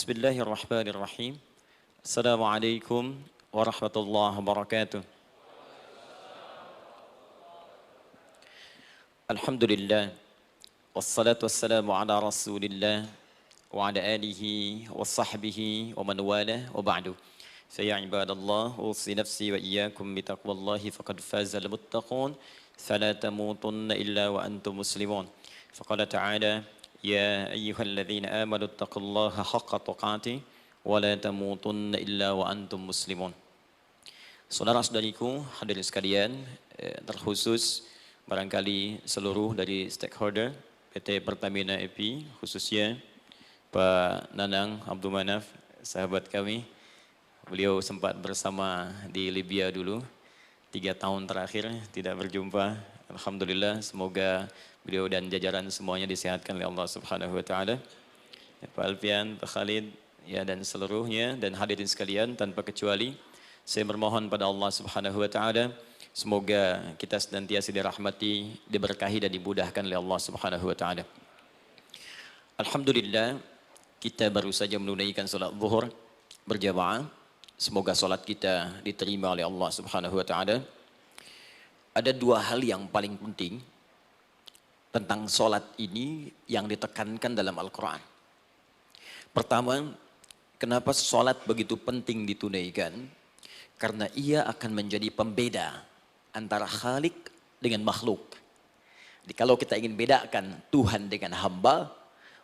Bismillahirrahmanirrahim. Assalamualaikum warahmatullahi wabarakatuh. Alhamdulillah. Wassalatu wassalamu ala rasulillah wa ala alihi wa sahbihi wa man walah wa ba'du. Saya ibadallah, usi nafsi wa iyyakum bitaqwallahi faqad fazal muttaqun. Fala tamutunna illa wa antum muslimun. Faqala ta'ala يا أيها الذين آمنوا اتقوا الله حق تقاته ولا تموتن إلا وأنتم مسلمون. Saudara-saudariku hadirin sekalian, terkhusus barangkali seluruh dari stakeholder PT Pertamina EP, khususnya Pak Nanang Abdul Manaf, sahabat kami. Beliau sempat bersama di Libya dulu, 3 tahun terakhir tidak berjumpa. Alhamdulillah, semoga beliau dan jajaran semuanya disehatkan oleh Allah Subhanahu wa taala. Pak Alfian, Pak Khalid, ya dan seluruhnya dan hadirin sekalian tanpa kecuali, saya bermohon pada Allah Subhanahu wa taala semoga kita senantiasa dirahmati, diberkahi dan dimudahkan oleh Allah Subhanahu wa taala. Alhamdulillah, kita baru saja menunaikan salat zuhur berjamaah. Semoga salat kita diterima oleh Allah Subhanahu wa taala. Ada 2 hal yang paling penting tentang sholat ini yang ditekankan dalam Al-Quran. Pertama, kenapa sholat begitu penting ditunaikan? Karena ia akan menjadi pembeda antara Khalik dengan makhluk. Jadi kalau kita ingin bedakan Tuhan dengan hamba,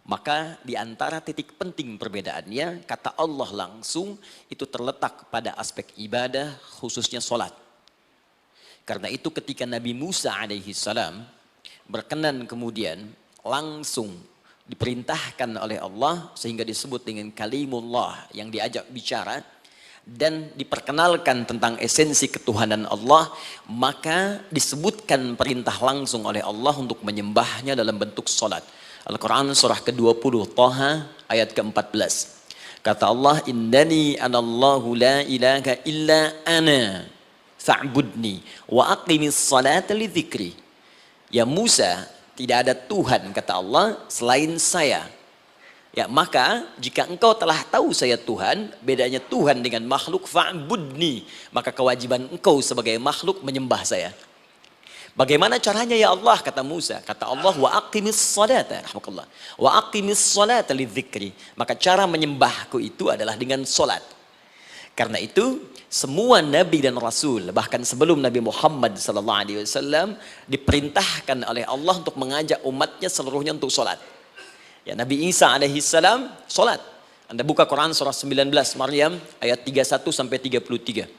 maka di antara titik penting perbedaannya, kata Allah langsung, itu terletak pada aspek ibadah, khususnya sholat. Karena itu ketika Nabi Musa alaihi salam berkenan kemudian langsung diperintahkan oleh Allah sehingga disebut dengan kalimullah yang diajak bicara dan diperkenalkan tentang esensi ketuhanan Allah, maka disebutkan perintah langsung oleh Allah untuk menyembahnya dalam bentuk salat. Al-Quran surah ke-20 Taha ayat ke-14. Kata Allah, innani anallahu la ilaha illa ana fa'budni wa aqimis salata li dzikri. Ya Musa, tidak ada Tuhan kata Allah selain saya. Ya maka jika engkau telah tahu saya Tuhan, bedanya Tuhan dengan makhluk, fa'budni, maka kewajiban engkau sebagai makhluk menyembah saya. Bagaimana caranya ya Allah, kata Musa? Kata Allah, wa aqimis salata, rahmatullah, wa aqimis salata li dzikri. Maka cara menyembahku itu adalah dengan salat. Karena itu semua nabi dan rasul, bahkan sebelum Nabi Muhammad SAW, diperintahkan oleh Allah untuk mengajak umatnya seluruhnya untuk sholat. Ya, Nabi Isa alaihissalam sholat. Anda buka Quran surah 19 Maryam ayat 31 sampai 33.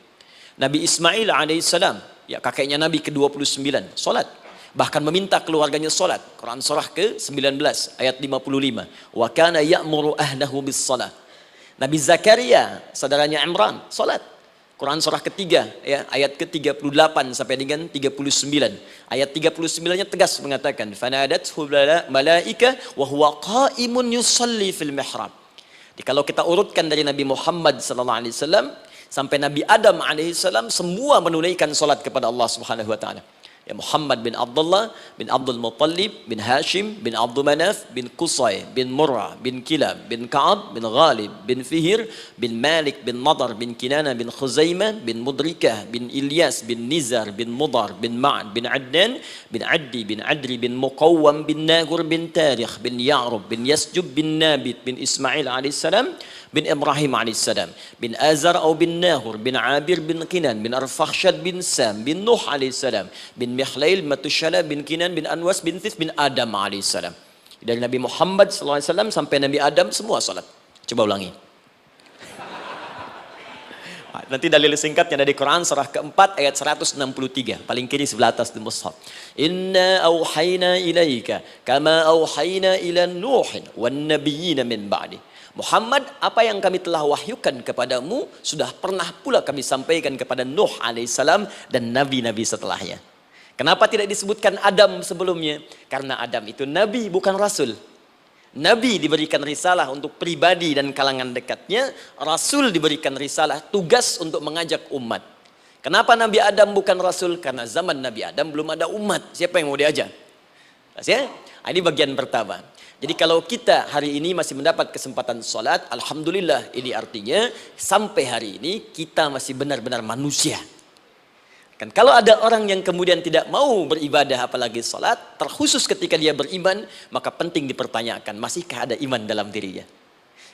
Nabi Ismail alaihissalam, ya kakeknya Nabi ke-29, sholat. Bahkan meminta keluarganya sholat. Quran surah ke-19 ayat 55. Wa kana ya'muru ahlahu bis salah. Nabi Zakaria, saudaranya Imran, sholat. Quran surah ketiga, ya, ayat ke-38 sampai dengan 39. Ayat 39-nya tegas mengatakan, fanadathu malaika wa huwa qa'imun yusalli fil mihrab. Jadi kalau kita urutkan dari Nabi Muhammad SAW sampai Nabi Adam alaihissalam, semua menunaikan sholat kepada Allah Subhanahu wa taala. Ya Muhammad bin Abdullah bin Abdul Muttalib bin Hashim bin Abdul Manaf bin Qusay bin Murrah bin Kilab bin Ka'ab bin Ghalib bin Fihir bin Malik bin Nadar bin Kinana bin Khuzaimah bin Mudrikah bin Ilyas bin Nizar bin Mudar bin Ma'ad bin Adnan bin Addi bin Adri bin Muqawwam bin Nagur bin Tarikh bin Ya'rub bin Yasjub bin Nabit bin Ismail alaihissalam bin Ibrahim alaihissalam bin Azar atau bin Nahur bin Abir bin Kinan bin Arfakhshad bin Sam bin Nuh alaihissalam bin Mihlail Matushala bin Kinan bin Anwas bin Thith bin Adam alaihissalam. Dari Nabi Muhammad SAW sampai Nabi Adam semua salat. Coba ulangi. Nanti dalil singkatnya dari Quran surah keempat ayat 163, paling kiri sebelah atas di mushaf. Inna auhayna ilaika kama auhayna ila Nuhin wan nabiyyin min ba'di. Muhammad, apa yang kami telah wahyukan kepadamu sudah pernah pula kami sampaikan kepada Nuh alaihissalam dan nabi-nabi setelahnya. Kenapa tidak disebutkan Adam sebelumnya? Karena Adam itu nabi bukan rasul. Nabi diberikan risalah untuk pribadi dan kalangan dekatnya, rasul diberikan risalah tugas untuk mengajak umat. Kenapa Nabi Adam bukan rasul? Karena zaman Nabi Adam belum ada umat. Siapa yang mau diajak? Ya? Ini bagian pertama. Jadi kalau kita hari ini masih mendapat kesempatan sholat, alhamdulillah, ini artinya sampai hari ini kita masih benar-benar manusia. Kan kalau ada orang yang kemudian tidak mau beribadah apalagi sholat, terkhusus ketika dia beriman, maka penting dipertanyakan, masihkah ada iman dalam dirinya?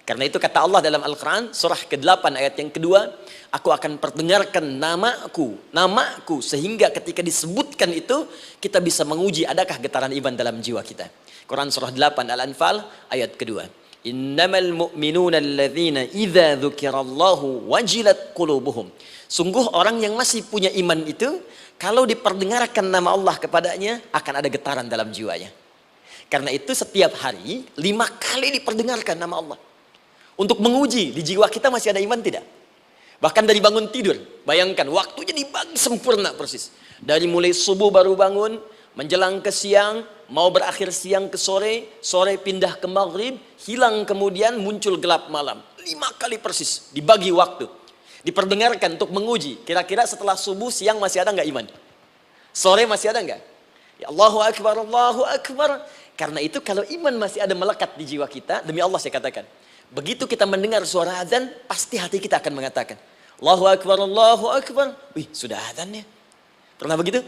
Karena itu kata Allah dalam Al-Quran, surah ke-8 ayat yang kedua, aku akan perdengarkan namaku, sehingga ketika disebutkan itu, kita bisa menguji adakah getaran iman dalam jiwa kita. Quran surah 8 Al-Anfal ayat kedua. Innamal mu'minuna alladzina idza dzukirallahu wajilat qulubuhum. Sungguh orang yang masih punya iman itu, kalau diperdengarkan nama Allah kepadanya, akan ada getaran dalam jiwanya. Karena itu setiap hari 5 kali diperdengarkan nama Allah. Untuk menguji di jiwa kita masih ada iman tidak? Bahkan dari bangun tidur, bayangkan waktunya dibagi sempurna persis. Dari mulai subuh baru bangun, menjelang ke siang, mau berakhir siang ke sore, sore pindah ke maghrib, hilang kemudian muncul gelap malam. 5 kali persis dibagi waktu. Diperdengarkan untuk menguji. Kira-kira setelah subuh siang masih ada nggak iman? Sore masih ada nggak? Ya Allahu Akbar, Allahu Akbar. Karena itu kalau iman masih ada melekat di jiwa kita, demi Allah saya katakan, begitu kita mendengar suara azan, pasti hati kita akan mengatakan, Allahu Akbar, Allahu Akbar. Wih, sudah azan ya? Pernah begitu?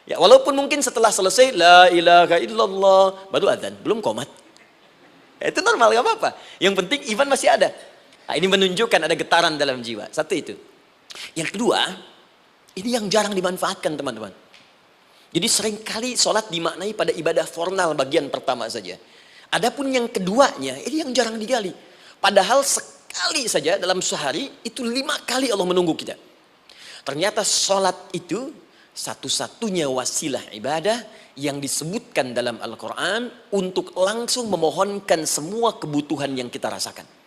Ya, walaupun mungkin setelah selesai, La ilaha illallah, baru azan, belum qomat. Ya, itu normal, gak apa-apa. Yang penting iman masih ada. Nah, ini menunjukkan ada getaran dalam jiwa. Satu itu. Yang kedua, ini yang jarang dimanfaatkan teman-teman. Jadi seringkali sholat dimaknai pada ibadah formal bagian pertama saja. Adapun yang keduanya, ini yang jarang digali. Padahal sekali saja dalam sehari, itu 5 kali Allah menunggu kita. Ternyata sholat itu satu-satunya wasilah ibadah yang disebutkan dalam Al-Quran untuk langsung memohonkan semua kebutuhan yang kita rasakan.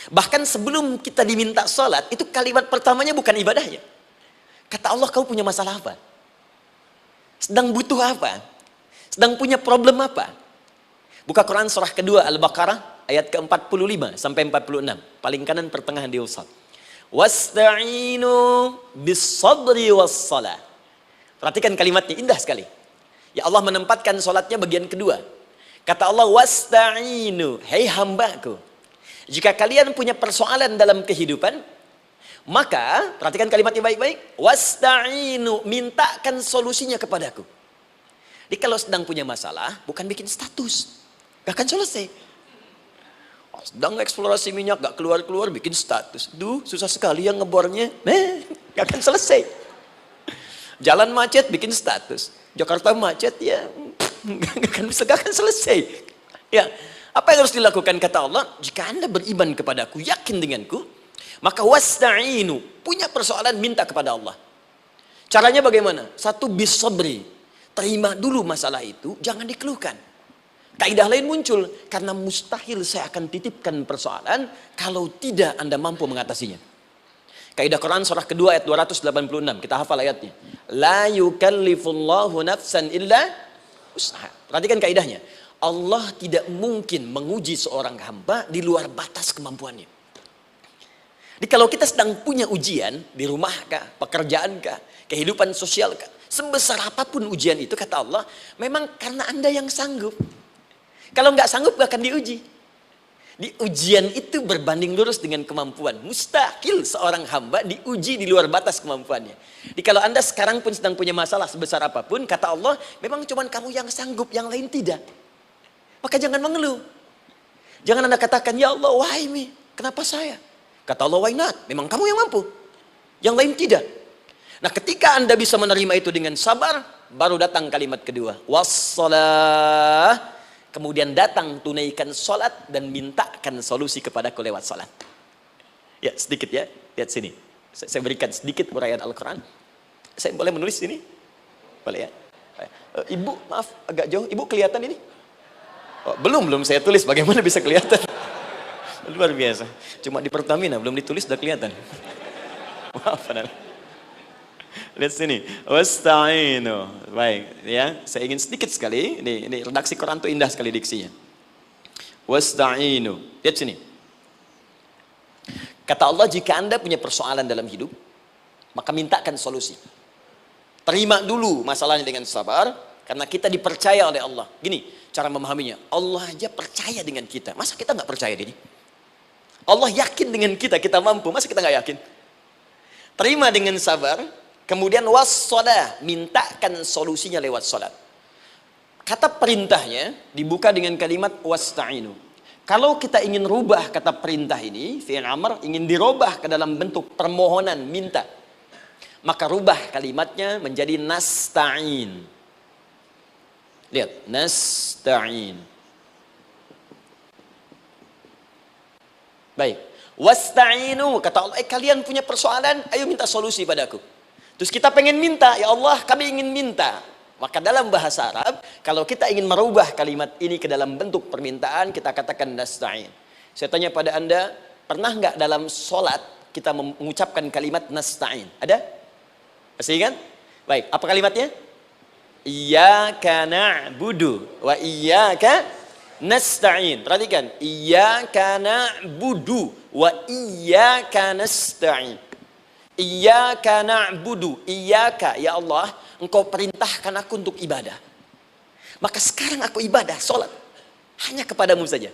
Bahkan sebelum kita diminta sholat, itu kalimat pertamanya bukan ibadahnya. Kata Allah, kau punya masalah apa? Sedang butuh apa? Sedang punya problem apa? Buka Quran surah kedua Al-Baqarah ayat ke-45 sampai 46. Paling kanan pertengahan di usad. Wasta'inu bis-sabri was-salah. Perhatikan kalimatnya, indah sekali. Ya Allah menempatkan salatnya bagian kedua. Kata Allah, wasta'inu, hei hambaku, jika kalian punya persoalan dalam kehidupan, maka perhatikan kalimatnya baik-baik. Wasta'inu, mintakan solusinya kepadaku. Jadi kalau sedang punya masalah, bukan bikin status, gak akan selesai. Sedang eksplorasi minyak, gak keluar-keluar, bikin status. Duh, susah sekali yang ngebornya. Gak akan selesai. Jalan macet, bikin status. Jakarta macet, ya gak akan selesai. Ya, apa yang harus dilakukan kata Allah? Jika Anda beriman kepadaku, yakin denganku, maka wasta'inu, punya persoalan, minta kepada Allah. Caranya bagaimana? Satu, bisabri, terima dulu masalah itu, jangan dikeluhkan. Kaidah lain muncul, karena mustahil saya akan titipkan persoalan kalau tidak Anda mampu mengatasinya. Kaidah Quran surah kedua ayat 286, kita hafal ayatnya. La yukallifullahu nafsan illa usaha. Perhatikan kaidahnya. Allah tidak mungkin menguji seorang hamba di luar batas kemampuannya. Jadi kalau kita sedang punya ujian di rumah kah, pekerjaan kah, kehidupan sosial kah, sebesar apapun ujian itu kata Allah, memang karena Anda yang sanggup. Kalau nggak sanggup gak akan diuji. Di ujian itu berbanding lurus dengan kemampuan. Mustahil seorang hamba diuji di luar batas kemampuannya. Jadi kalau Anda sekarang pun sedang punya masalah sebesar apapun, kata Allah, memang cuma kamu yang sanggup, yang lain tidak. Maka jangan mengeluh. Jangan Anda katakan, ya Allah, why me? Kenapa saya? Kata Allah, why not? Memang kamu yang mampu. Yang lain tidak. Nah, ketika Anda bisa menerima itu dengan sabar, baru datang kalimat kedua. Wassalah. Kemudian datang tunaikan sholat dan mintakan solusi kepadaku lewat sholat. Ya, sedikit ya. Lihat sini. Saya berikan sedikit uraian Al-Quran. Saya boleh menulis sini? Boleh ya? Ibu, maaf, agak jauh. Ibu kelihatan ini? Oh, belum saya tulis. Bagaimana bisa kelihatan? Luar biasa. Cuma di Pertamina, belum ditulis udah kelihatan. Maaf, padahal. Lihat sini. Wasta'inu. Baik, ya. Saya ingin sedikit sekali. Ini redaksi Quran itu indah sekali diksinya. Wasta'inu. Lihat sini. Kata Allah, jika Anda punya persoalan dalam hidup, maka mintakan solusi. Terima dulu masalahnya dengan sabar, karena kita dipercaya oleh Allah. Gini, cara memahaminya. Allah aja percaya dengan kita. Masa kita nggak percaya diri? Allah yakin dengan kita, kita mampu. Masa kita nggak yakin? Terima dengan sabar. Kemudian wassalah, mintakan solusinya lewat salat. Kata perintahnya dibuka dengan kalimat wasta'inu. Kalau kita ingin rubah kata perintah ini, fi'il amr, ingin dirubah ke dalam bentuk permohonan, minta, maka rubah kalimatnya menjadi nasta'in. Lihat, nasta'in. Baik. Wasta'inu, kata Allah, kalian punya persoalan, ayo minta solusi padaku. Terus kita pengen minta, ya Allah, kami ingin minta. Maka dalam bahasa Arab, kalau kita ingin merubah kalimat ini ke dalam bentuk permintaan, kita katakan nasta'in. Saya tanya pada Anda, pernah nggak dalam sholat kita mengucapkan kalimat nasta'in? Ada? Masih ingat? Baik, apa kalimatnya? Iyyaka na'budu wa iyyaka nasta'in. Perhatikan, iyyaka na'budu wa iyyaka nasta'in. Iyyaka na'budu, iyyaka, ya Allah, Engkau perintahkan aku untuk ibadah. Maka sekarang aku ibadah, sholat. Hanya kepadamu saja.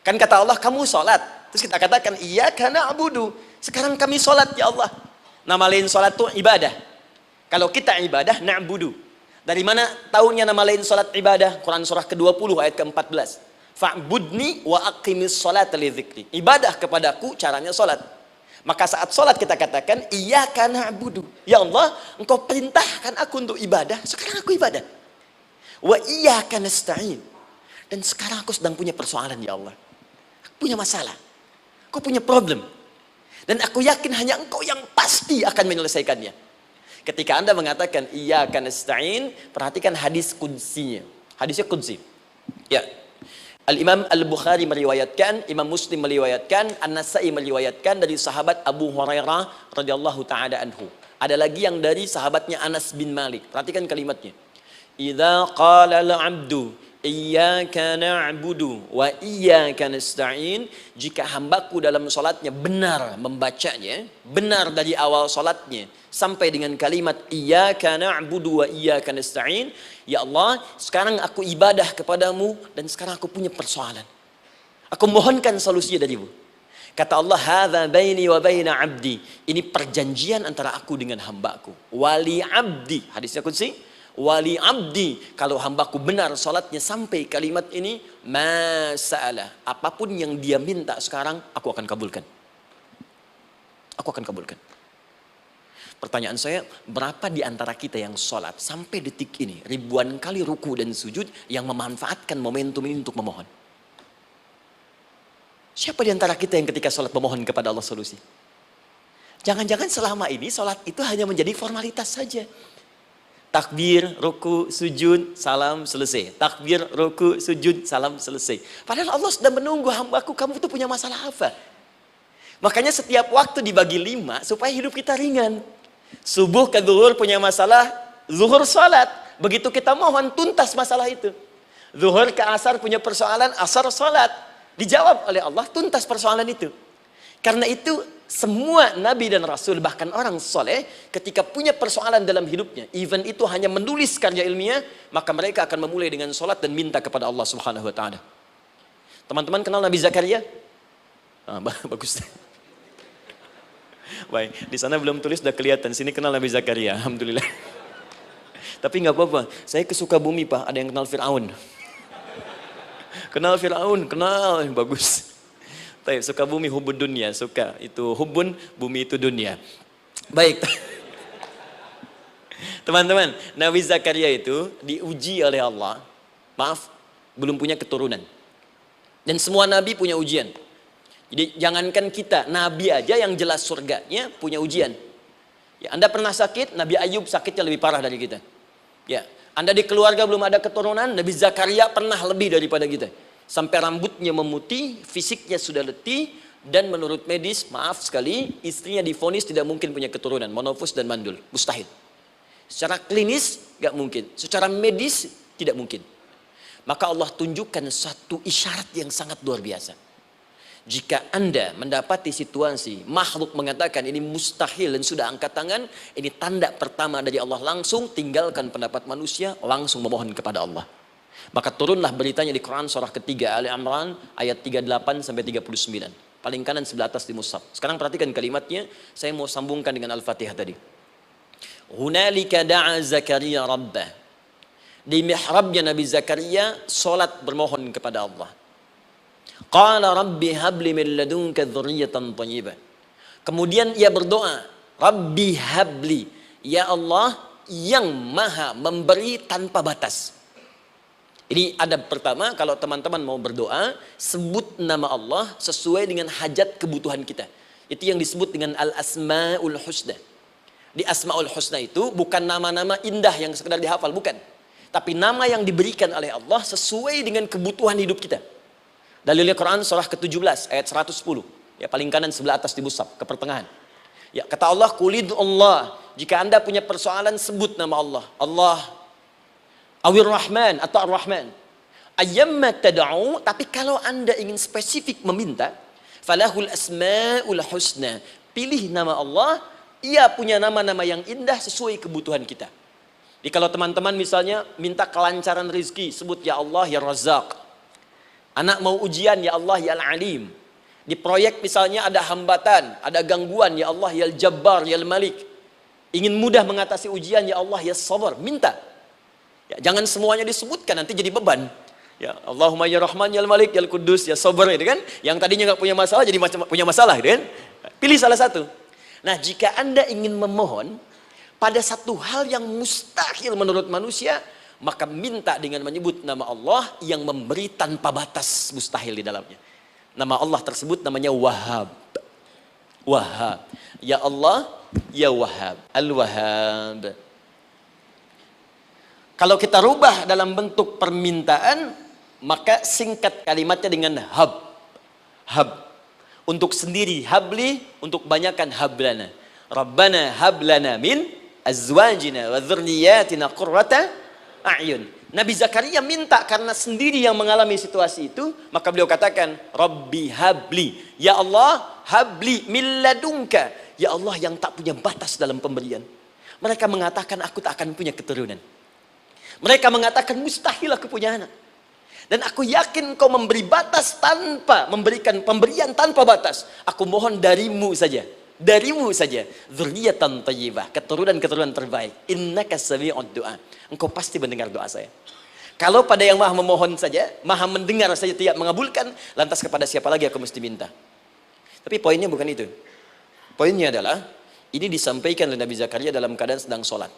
Kan kata Allah, kamu sholat. Terus kita katakan, iyyaka na'budu. Sekarang kami sholat, ya Allah. Nama lain sholat itu ibadah. Kalau kita ibadah, na'budu. Dari mana tahunya nama lain sholat ibadah? Quran surah ke-20 ayat ke-14. Fa'budni wa aqimis sholata li dzikri. Ibadah kepadaku, caranya sholat. Maka saat sholat kita katakan, iyyaka na'budu. Ya Allah, Engkau perintahkan aku untuk ibadah. Sekarang aku ibadah. Wa iyyaka nasta'in. Dan sekarang aku sedang punya persoalan, ya Allah. Aku punya masalah. Aku punya problem. Dan aku yakin hanya Engkau yang pasti akan menyelesaikannya. Ketika Anda mengatakan, iyyaka nasta'in, perhatikan hadis qudsinya. Hadisnya qudsi. Ya. Al-Imam Al-Bukhari meriwayatkan, Imam Muslim meriwayatkan, An-Nasai meriwayatkan dari sahabat Abu Hurairah radhiyallahu taala anhu. Ada lagi yang dari sahabatnya Anas bin Malik. Perhatikan kalimatnya. Idza qala al-'abdu iyyaka na'budu wa iyyaka nasta'in, jika hambaku dalam salatnya benar membacanya, benar dari awal salatnya sampai dengan kalimat iyyaka na'budu wa iyyaka nasta'in, ya Allah, sekarang aku ibadah kepadamu dan sekarang aku punya persoalan. Aku mohonkan solusinya darimu. Kata Allah, hadza baini wa baina 'abdi. Ini perjanjian antara aku dengan hambaku. Wali 'abdi. Hadisnya qudsi. Wali 'abdi. Kalau hambaku benar salatnya sampai kalimat ini, masa'alah. Apapun yang dia minta sekarang, aku akan kabulkan. Aku akan kabulkan. Pertanyaan saya, berapa di antara kita yang sholat sampai detik ini, ribuan kali ruku dan sujud, yang memanfaatkan momentum ini untuk memohon? Siapa di antara kita yang ketika sholat memohon kepada Allah solusi? Jangan-jangan selama ini sholat itu hanya menjadi formalitas saja. Takbir, ruku, sujud, salam, selesai. Takbir, ruku, sujud, salam, selesai. Padahal Allah sudah menunggu hambaku, kamu itu punya masalah apa? Makanya setiap waktu dibagi 5 supaya hidup kita ringan. Subuh ke zuhur punya masalah, zuhur salat. Begitu kita mohon, tuntas masalah itu. Zuhur ke asar punya persoalan, asar salat. Dijawab oleh Allah, tuntas persoalan itu. Karena itu semua nabi dan rasul, bahkan orang soleh, ketika punya persoalan dalam hidupnya, even itu hanya menulis karya ilmiah, maka mereka akan memulai dengan sholat dan minta kepada Allah Subhanahu Wa Taala. Teman-teman kenal Nabi Zakaria? Bagus. Baik, di sana belum tulis, sudah kelihatan. Sini kenal Nabi Zakaria, alhamdulillah. Tapi nggak apa-apa. Saya ke Sukabumi, Pak. Ada yang kenal Fir'aun? Kenal Fir'aun, kenal, bagus. Baik, Sukabumi hubun dunia, suka itu hubun, bumi itu dunia. Baik. Teman-teman, Nabi Zakaria itu diuji oleh Allah. Maaf, belum punya keturunan. Dan semua nabi punya ujian. Jadi jangankan kita, nabi aja yang jelas surganya punya ujian. Ya, Anda pernah sakit, Nabi Ayub sakitnya lebih parah dari kita. Ya, Anda di keluarga belum ada keturunan, Nabi Zakaria pernah lebih daripada kita. Sampai rambutnya memutih, fisiknya sudah letih, dan menurut medis, maaf sekali, istrinya divonis tidak mungkin punya keturunan, monofus dan mandul, mustahil. Secara klinis gak mungkin, secara medis tidak mungkin. Maka Allah tunjukkan satu isyarat yang sangat luar biasa. Jika Anda mendapati situasi makhluk mengatakan ini mustahil dan sudah angkat tangan, ini tanda pertama dari Allah, langsung tinggalkan pendapat manusia, langsung memohon kepada Allah. Maka turunlah beritanya di Quran surah ketiga Ali Imran ayat 38 sampai 39. Paling kanan sebelah atas di mushaf. Sekarang perhatikan kalimatnya, saya mau sambungkan dengan Al-Fatihah tadi. Hunalika da'a Zakaria rabbah. Di mihrabnya Nabi Zakaria salat bermohon kepada Allah. Qala rabbi habli min ladunka dzurriyyatan thayyibah. Kemudian ia berdoa, Rabbi habli, ya Allah yang maha memberi tanpa batas. Ini adab pertama, kalau teman-teman mau berdoa, sebut nama Allah sesuai dengan hajat kebutuhan kita. Itu yang disebut dengan al-asma'ul husna. Di asma'ul husna itu bukan nama-nama indah yang sekedar dihafal, bukan. Tapi nama yang diberikan oleh Allah sesuai dengan kebutuhan hidup kita. Dalilnya Quran surah ke-17 ayat 110. Ya, paling kanan sebelah atas di mushaf, ke pertengahan. Ya, kata Allah, Qulid Allah. Jika Anda punya persoalan, sebut nama Allah. Allah, Awir Rahman atau Ar-Rahman. Ayyamma tad'u, tapi kalau Anda ingin spesifik meminta, falahul asma'ul husna. Pilih nama Allah, ia punya nama-nama yang indah sesuai kebutuhan kita. Jadi kalau teman-teman misalnya minta kelancaran rezeki, sebut ya Allah ya Razzaq. Anak mau ujian, ya Allah ya Al-Alim. Di proyek misalnya ada hambatan, ada gangguan, ya Allah ya Al-Jabbar ya Al-Malik. Ingin mudah mengatasi ujian, ya Allah ya Sabar. Minta. Ya, jangan semuanya disebutkan, nanti jadi beban. Ya, Allahumma ya Rahman ya Al-Malik ya Al-Quddus ya Sabar, gitu kan? Yang tadinya nggak punya masalah jadi punya masalah, gitu kan? Pilih salah satu. Nah, jika Anda ingin memohon pada satu hal yang mustahil menurut manusia, maka minta dengan menyebut nama Allah yang memberi tanpa batas, mustahil di dalamnya. Nama Allah tersebut namanya Wahhab. Wahhab. Ya Allah, ya Wahhab. Al-Wahhab. Kalau kita rubah dalam bentuk permintaan, maka singkat kalimatnya dengan hab. Hab. Untuk sendiri habli, untuk banyakkan hablana. Rabbana hablana min azwajina wa dzurriyyatina qurrata a'yun. Nabi Zakaria minta karena sendiri yang mengalami situasi itu, maka beliau katakan, Rabbi habli, ya Allah habli min ladunka, ya Allah yang tak punya batas dalam pemberian. Mereka mengatakan aku tak akan punya keturunan. Mereka mengatakan mustahil aku punya anak. Dan aku yakin kau memberi batas tanpa memberikan pemberian tanpa batas. Aku mohon darimu saja. Darimu saja. Dzurriyyatan thayyibah, keturunan-keturunan terbaik. Innaka sami'ud du'a. Engkau pasti mendengar doa saya. Kalau pada yang maha memohon saja, maha mendengar saja tidak mengabulkan, lantas kepada siapa lagi aku mesti minta? Tapi poinnya bukan itu. Poinnya adalah, ini disampaikan oleh Nabi Zakaria dalam keadaan sedang sholat.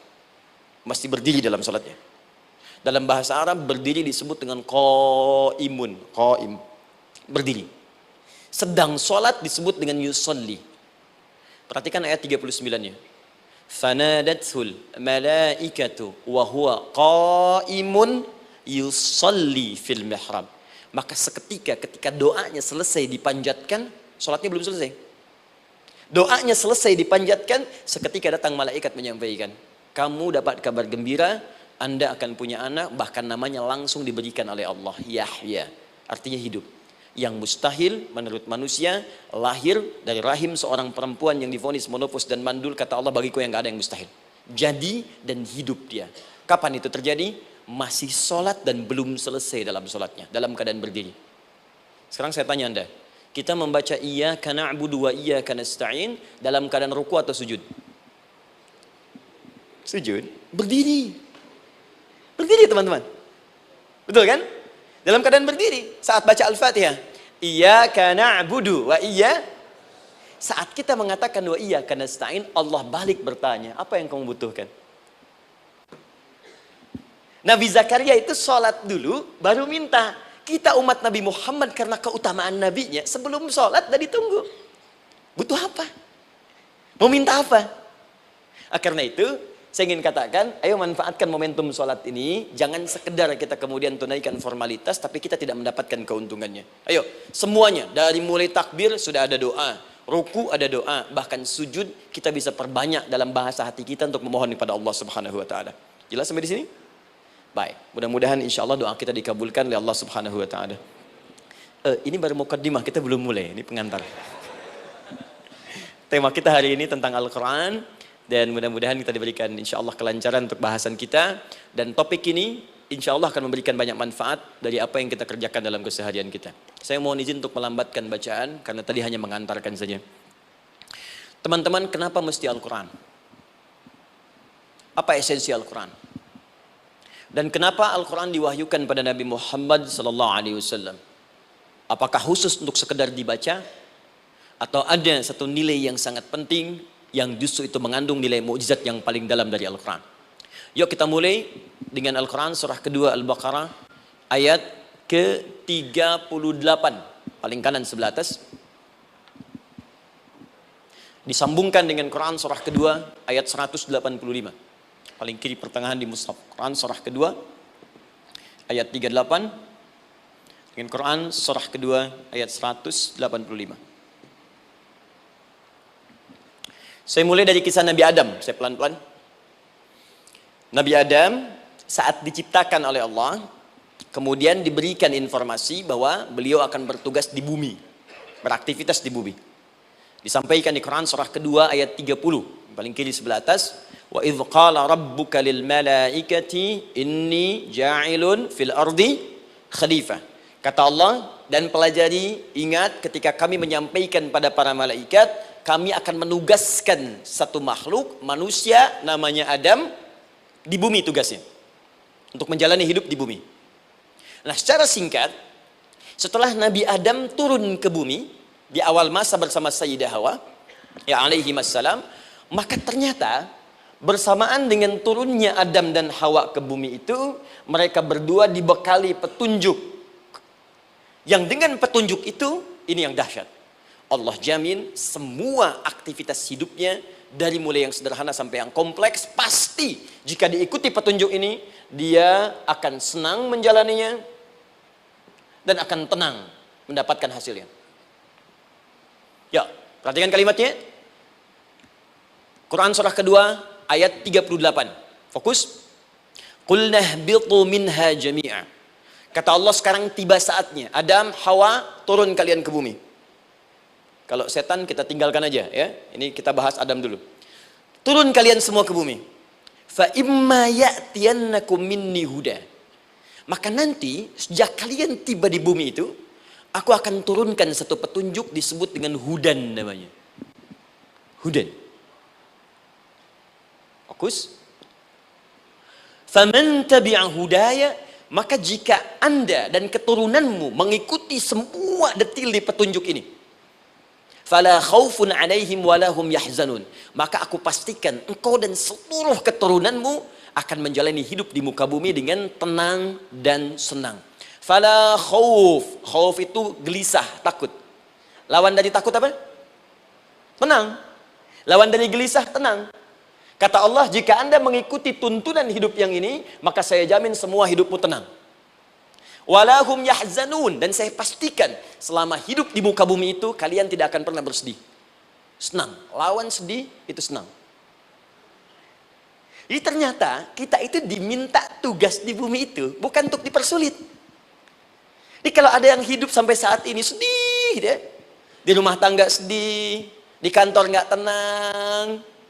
Mesti berdiri dalam sholatnya. Dalam bahasa Arab, berdiri disebut dengan qaimun. Qaim. Berdiri. Sedang sholat disebut dengan yusolli. Perhatikan ayat 39-nya. Fanadathul malaikatu wa huwa qaimun yusalli fil mihrab. Maka seketika ketika doanya selesai dipanjatkan, sholatnya belum selesai. Doanya selesai dipanjatkan, seketika datang malaikat menyampaikan, kamu dapat kabar gembira, Anda akan punya anak, bahkan namanya langsung diberikan oleh Allah, Yahya. Artinya hidup. Yang mustahil menurut manusia, lahir dari rahim seorang perempuan yang divonis monofos dan mandul, kata Allah, bagiku yang gak ada yang mustahil. Jadi dan hidup dia. Kapan itu terjadi? Masih sholat dan belum selesai dalam sholatnya, dalam keadaan berdiri. Sekarang saya tanya Anda, kita membaca iyyaka na'budu wa iyyaka nasta'in dalam keadaan ruku atau sujud? Sujud. Berdiri. Berdiri teman-teman. Betul kan? Dalam keadaan berdiri saat baca Al-Fatihah. Iyyaka na'budu wa saat kita mengatakan wa iyyaka nasta'in, Allah balik bertanya, apa yang kamu butuhkan? Nabi Zakaria itu sholat dulu baru minta. Kita umat Nabi Muhammad karena keutamaan nabinya, sebelum sholat dah ditunggu. Butuh apa? Mau minta apa? Karena itu saya ingin katakan, ayo manfaatkan momentum sholat ini. Jangan sekedar kita kemudian tunaikan formalitas, tapi kita tidak mendapatkan keuntungannya. Ayo, semuanya. Dari mulai takbir sudah ada doa. Ruku ada doa. Bahkan sujud kita bisa perbanyak dalam bahasa hati kita untuk memohon kepada Allah Subhanahu Wa Taala. Jelas sampai di sini? Baik. Mudah-mudahan insya Allah doa kita dikabulkan oleh Allah Subhanahu Wa Taala. Ini baru mukaddimah, kita belum mulai. Ini pengantar. Tema kita hari ini tentang Al-Quran. Dan mudah-mudahan kita diberikan insya Allah kelancaran untuk bahasan kita. Dan topik ini insya Allah akan memberikan banyak manfaat dari apa yang kita kerjakan dalam keseharian kita. Saya mohon izin untuk melambatkan bacaan, karena tadi hanya mengantarkan saja. Teman-teman, kenapa mesti Al-Quran? Apa esensi Al-Quran? Dan kenapa Al-Quran diwahyukan pada Nabi Muhammad SAW? Apakah khusus untuk sekedar dibaca? Atau ada satu nilai yang sangat penting yang justru itu mengandung nilai mukjizat yang paling dalam dari Al-Quran? Yuk kita mulai dengan Al-Quran surah kedua Al-Baqarah ayat ke-38. Paling kanan sebelah atas. Disambungkan dengan Quran surah kedua ayat 185. Paling kiri pertengahan di mushaf. Quran surah kedua ayat 38 dengan Quran surah kedua ayat 185. Saya mulai dari kisah Nabi Adam. Saya pelan-pelan. Nabi Adam saat diciptakan oleh Allah, kemudian diberikan informasi bahwa beliau akan bertugas di bumi, beraktivitas di bumi. Disampaikan di Quran surah kedua ayat 30, paling kiri sebelah atas. Wa idh qala rabbuka lil malaikati inni ja'ilun fil ardi khalifah. Kata Allah, dan pelajari, ingat ketika kami menyampaikan pada para malaikat, kami akan menugaskan satu makhluk manusia namanya Adam di bumi tugasnya, untuk menjalani hidup di bumi. Nah, secara singkat, setelah Nabi Adam turun ke bumi di awal masa bersama Sayyidah Hawa ya alaihi wassalam, maka ternyata bersamaan dengan turunnya Adam dan Hawa ke bumi itu, mereka berdua dibekali petunjuk. Yang dengan petunjuk itu, ini yang dahsyat. Allah jamin semua aktivitas hidupnya, dari mulai yang sederhana sampai yang kompleks, pasti jika diikuti petunjuk ini, dia akan senang menjalaninya dan akan tenang mendapatkan hasilnya. Ya, perhatikan kalimatnya. Quran surah kedua ayat 38. Fokus. Qul nahbitu minha jami'a. Kata Allah, sekarang tiba saatnya. Adam, Hawa, turun kalian ke bumi. Kalau setan kita tinggalkan aja ya. Ini kita bahas Adam dulu. Turun kalian semua ke bumi. Fa imma ya'tiyannakum minni huda. Maka nanti sejak kalian tiba di bumi itu, aku akan turunkan satu petunjuk disebut dengan hudan namanya. Hudan. Fokus. Faman tabi'a hudaya, maka jika Anda dan keturunanmu mengikuti semua detil di petunjuk ini, fala khaufun 'alaihim wala hum yahzanun, maka aku pastikan engkau dan seluruh keturunanmu akan menjalani hidup di muka bumi dengan tenang dan senang. Fala khauf, khauf itu gelisah, takut. Lawan dari takut apa? Tenang. Lawan dari gelisah, tenang. Kata Allah, jika Anda mengikuti tuntunan hidup yang ini, maka saya jamin semua hidupmu tenang. Walahum yahzanun, dan saya pastikan selama hidup di muka bumi itu kalian tidak akan pernah bersedih. Senang. Lawan sedih itu senang. Jadi ternyata kita itu diminta tugas di bumi itu bukan untuk dipersulit. Jadi kalau ada yang hidup sampai saat ini sedih, ya, di rumah tangga sedih, di kantor nggak tenang,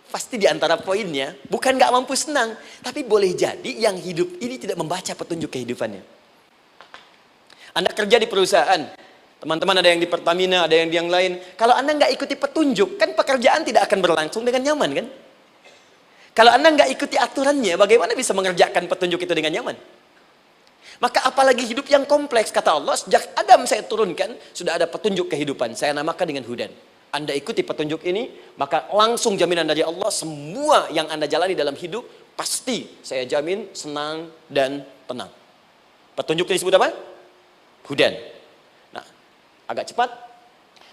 pasti di antara poinnya bukan nggak mampu senang, tapi boleh jadi yang hidup ini tidak membaca petunjuk kehidupannya. Anda kerja di perusahaan, teman-teman ada yang di Pertamina, ada yang di yang lain. Kalau Anda nggak ikuti petunjuk, kan pekerjaan tidak akan berlangsung dengan nyaman, kan? Kalau Anda nggak ikuti aturannya, bagaimana bisa mengerjakan petunjuk itu dengan nyaman? Maka apalagi hidup yang kompleks, kata Allah, sejak Adam saya turunkan, sudah ada petunjuk kehidupan, saya namakan dengan hudan. Anda ikuti petunjuk ini, maka langsung jaminan dari Allah, semua yang Anda jalani dalam hidup, pasti saya jamin senang dan tenang. Petunjuk ini disebut apa? Hudan. Nah, agak cepat.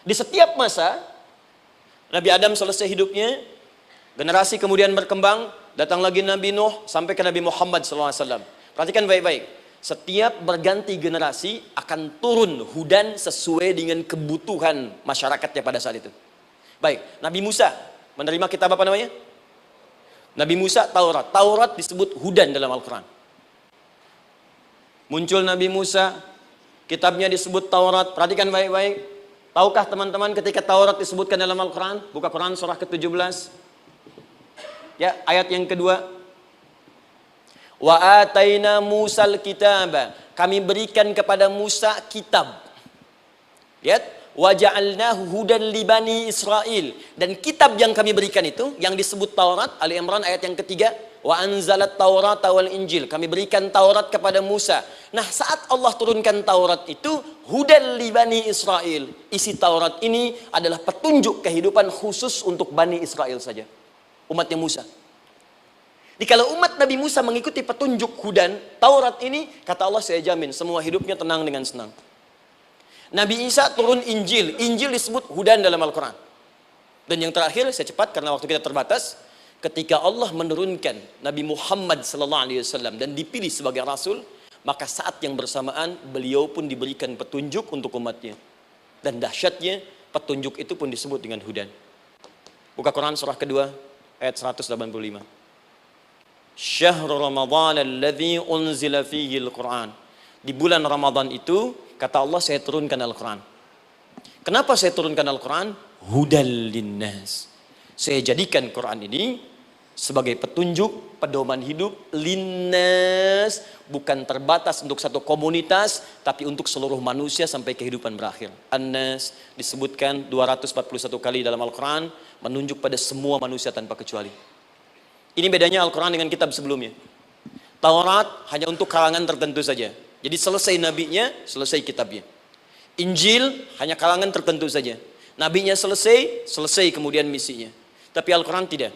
Di setiap masa, Nabi Adam selesai hidupnya, generasi kemudian berkembang, datang lagi Nabi Nuh, sampai ke Nabi Muhammad SAW. Perhatikan baik-baik. Setiap berganti generasi akan turun hudan sesuai dengan kebutuhan masyarakatnya pada saat itu. Baik, Nabi Musa menerima kitab apa namanya? Nabi Musa, Taurat. Taurat disebut hudan dalam Al-Quran. Muncul Nabi Musa, kitabnya disebut Taurat. Perhatikan baik-baik. Tahukah teman-teman ketika Taurat disebutkan dalam Al-Quran? Buka Quran surah ke-17. Ya, ayat yang kedua. Wa ataina Musal kitaba. Kami berikan kepada Musa kitab. Lihat, wa ja'alnahu hudan li bani Israil. Dan kitab yang kami berikan itu yang disebut Taurat, Ali Imran ayat yang ketiga, wa anzalat Taurata wal Injil. Kami berikan Taurat kepada Musa. Nah, saat Allah turunkan Taurat itu hudan li bani Israil. Isi Taurat ini adalah petunjuk kehidupan khusus untuk Bani Israel saja, umatnya Musa. Jadi kalau umat Nabi Musa mengikuti petunjuk hudan Taurat ini, kata Allah, saya jamin semua hidupnya tenang dengan senang. Nabi Isa turun Injil. Injil disebut hudan dalam Al-Quran. Dan yang terakhir, saya cepat karena waktu kita terbatas, ketika Allah menurunkan Nabi Muhammad SAW dan dipilih sebagai Rasul, maka saat yang bersamaan beliau pun diberikan petunjuk untuk umatnya. Dan dahsyatnya petunjuk itu pun disebut dengan hudan. Buka Quran surah kedua ayat 185. Syahrul Ramadan alladzi unzila fihi al-Quran. Di bulan Ramadan itu, kata Allah, saya turunkan Al-Quran. Kenapa saya turunkan Al-Quran? Hudal linnas. Saya jadikan Quran ini sebagai petunjuk, pedoman hidup linnas, bukan terbatas untuk satu komunitas, tapi untuk seluruh manusia sampai kehidupan berakhir. An-nas disebutkan 241 kali dalam Al-Quran, menunjuk pada semua manusia tanpa kecuali. Ini bedanya Al-Quran dengan kitab sebelumnya. Taurat hanya untuk kalangan tertentu saja. Jadi selesai nabinya, selesai kitabnya. Injil hanya kalangan tertentu saja. Nabinya selesai, selesai kemudian misinya. Tapi Al-Quran tidak.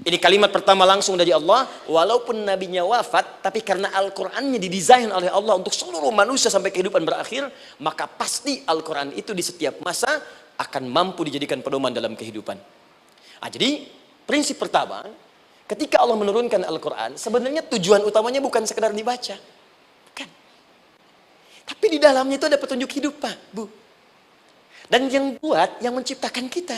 Ini kalimat pertama langsung dari Allah. Walaupun nabinya wafat, tapi karena Al-Qurannya didesain oleh Allah untuk seluruh manusia sampai kehidupan berakhir, maka pasti Al-Quran itu di setiap masa akan mampu dijadikan pedoman dalam kehidupan. Nah, jadi prinsip pertama, ketika Allah menurunkan Al-Quran, sebenarnya tujuan utamanya bukan sekedar dibaca. Tapi di dalamnya itu ada petunjuk hidup, Pak, Bu. Dan yang buat, yang menciptakan kita.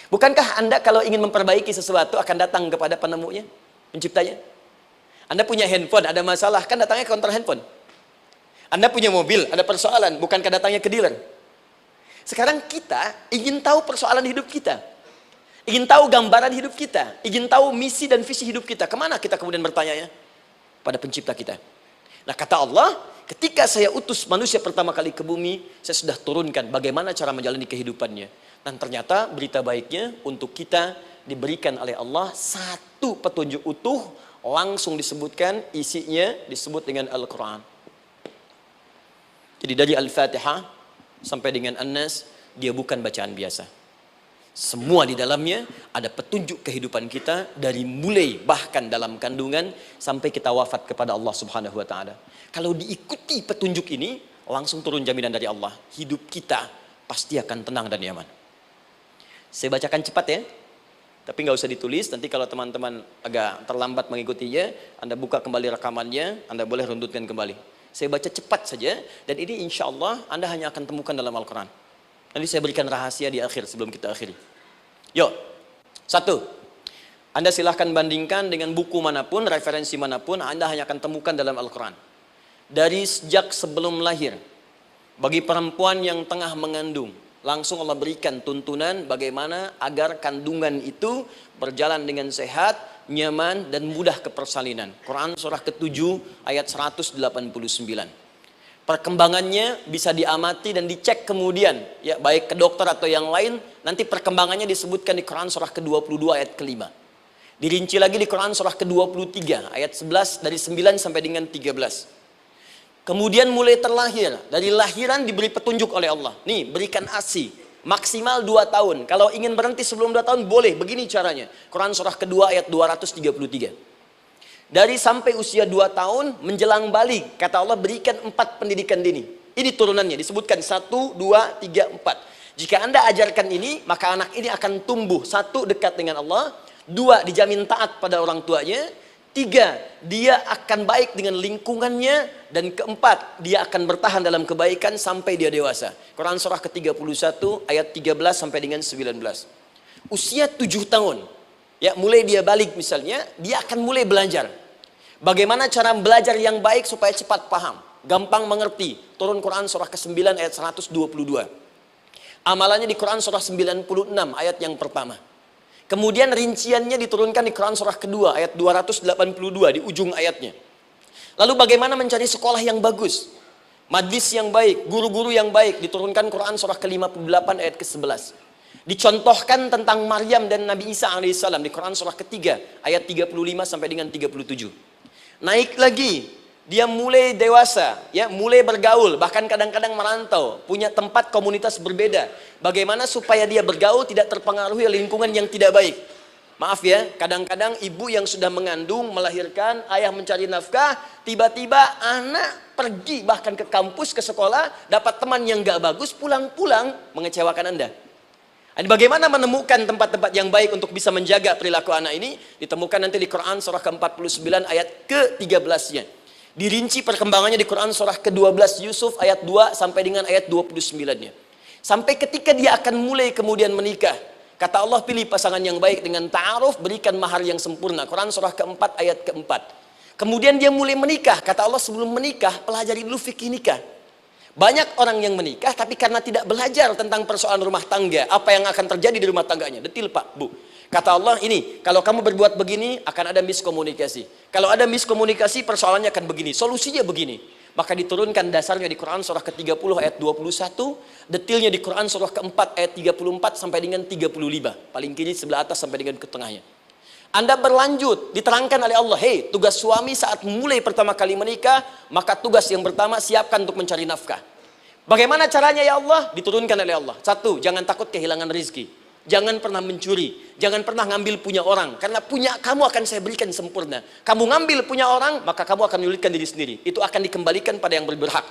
Bukankah Anda kalau ingin memperbaiki sesuatu akan datang kepada penemunya, penciptanya? Anda punya handphone, ada masalah, kan datangnya ke counter handphone. Anda punya mobil, ada persoalan, bukankah datangnya ke dealer? Sekarang kita ingin tahu persoalan hidup kita. Ingin tahu gambaran hidup kita. Ingin tahu misi dan visi hidup kita. Kemana kita kemudian bertanya? Pada pencipta kita. Nah, kata Allah, ketika saya utus manusia pertama kali ke bumi, saya sudah turunkan bagaimana cara menjalani kehidupannya. Dan ternyata berita baiknya untuk kita diberikan oleh Allah satu petunjuk utuh, langsung disebutkan, isinya disebut dengan Al-Quran. Jadi dari Al-Fatihah sampai dengan An-Nas, dia bukan bacaan biasa. Semua di dalamnya ada petunjuk kehidupan kita dari mulai bahkan dalam kandungan sampai kita wafat kepada Allah Subhanahu wa taala. Kalau diikuti petunjuk ini, langsung turun jaminan dari Allah. Hidup kita pasti akan tenang dan nyaman. Saya bacakan cepat ya. Tapi nggak usah ditulis, nanti kalau teman-teman agak terlambat mengikutinya, Anda buka kembali rekamannya, Anda boleh runtutkan kembali. Saya baca cepat saja, dan ini insya Allah Anda hanya akan temukan dalam Al-Quran. Nanti saya berikan rahasia di akhir sebelum kita akhiri. Yuk, satu, Anda silahkan bandingkan dengan buku manapun, referensi manapun, Anda hanya akan temukan dalam Al-Quran. Dari sejak sebelum lahir, bagi perempuan yang tengah mengandung, langsung Allah berikan tuntunan bagaimana agar kandungan itu berjalan dengan sehat, nyaman, dan mudah ke persalinan. Quran surah ke-7 ayat 189. Perkembangannya bisa diamati dan dicek kemudian, ya, baik ke dokter atau yang lain. Nanti perkembangannya disebutkan di Quran surah ke-22 ayat ke-5. Dirinci lagi di Quran surah ke-23 ayat 11 dari 9 sampai dengan 13. Kemudian mulai terlahir, dari lahiran diberi petunjuk oleh Allah. Nih, berikan ASI maksimal 2 tahun. Kalau ingin berhenti sebelum 2 tahun boleh, begini caranya. Quran surah ke-2 ayat 233. Dari sampai usia 2 tahun menjelang balik, kata Allah berikan 4 pendidikan dini. Ini turunannya, disebutkan 1, 2, 3, 4. Jika Anda ajarkan ini, maka anak ini akan tumbuh. 1, dekat dengan Allah. 2, dijamin taat pada orang tuanya. 3, dia akan baik dengan lingkungannya. Dan 4, dia akan bertahan dalam kebaikan sampai dia dewasa. Quran surah ke-31 ayat 13 sampai dengan 19. Usia 7 tahun. Ya, mulai dia balik misalnya, dia akan mulai belajar. Bagaimana cara belajar yang baik supaya cepat paham, gampang mengerti. Turun Quran surah ke-9 ayat 122. Amalannya di Quran surah 96 ayat yang pertama. Kemudian rinciannya diturunkan di Quran surah kedua ayat 282 di ujung ayatnya. Lalu bagaimana mencari sekolah yang bagus, majlis yang baik, guru-guru yang baik, diturunkan Quran surah ke-58 ayat ke-11. Dicontohkan tentang Maryam dan Nabi Isa alaihissalam di Quran surah ketiga ayat 35 sampai dengan 37. Naik lagi, dia mulai dewasa, ya, mulai bergaul, bahkan kadang-kadang merantau, punya tempat komunitas berbeda. Bagaimana supaya dia bergaul tidak terpengaruhi oleh lingkungan yang tidak baik. Maaf ya, kadang-kadang ibu yang sudah mengandung, melahirkan, ayah mencari nafkah, tiba-tiba anak pergi bahkan ke kampus, ke sekolah, dapat teman yang gak bagus, pulang-pulang mengecewakan Anda. Bagaimana menemukan tempat-tempat yang baik untuk bisa menjaga perilaku anak ini? Ditemukan nanti di Quran surah ke-49 ayat ke-13-nya. Dirinci perkembangannya di Quran surah ke-12 Yusuf ayat 2 sampai dengan ayat 29-nya. Sampai ketika dia akan mulai kemudian menikah. Kata Allah, pilih pasangan yang baik dengan ta'aruf, berikan mahar yang sempurna. Quran surah ke-4 ayat ke-4. Kemudian dia mulai menikah. Kata Allah, sebelum menikah, pelajari dulu fikih nikah. Banyak orang yang menikah tapi karena tidak belajar tentang persoalan rumah tangga, apa yang akan terjadi di rumah tangganya. Detil Pak, Bu. Kata Allah, ini kalau kamu berbuat begini akan ada miskomunikasi. Kalau ada miskomunikasi persoalannya akan begini, solusinya begini. Maka diturunkan dasarnya di Quran surah ke-30 ayat 21, detilnya di Quran surah ke-4 ayat 34 sampai dengan 35. Paling kiri sebelah atas sampai dengan ke tengahnya. Anda berlanjut, diterangkan oleh Allah, hei, tugas suami saat mulai pertama kali menikah, maka tugas yang pertama siapkan untuk mencari nafkah. Bagaimana caranya ya Allah? Diturunkan oleh Allah. Satu, jangan takut kehilangan rezeki. Jangan pernah mencuri, jangan pernah ngambil punya orang, karena punya kamu akan saya berikan sempurna. Kamu ngambil punya orang, maka kamu akan menyulitkan diri sendiri. Itu akan dikembalikan pada yang berhak.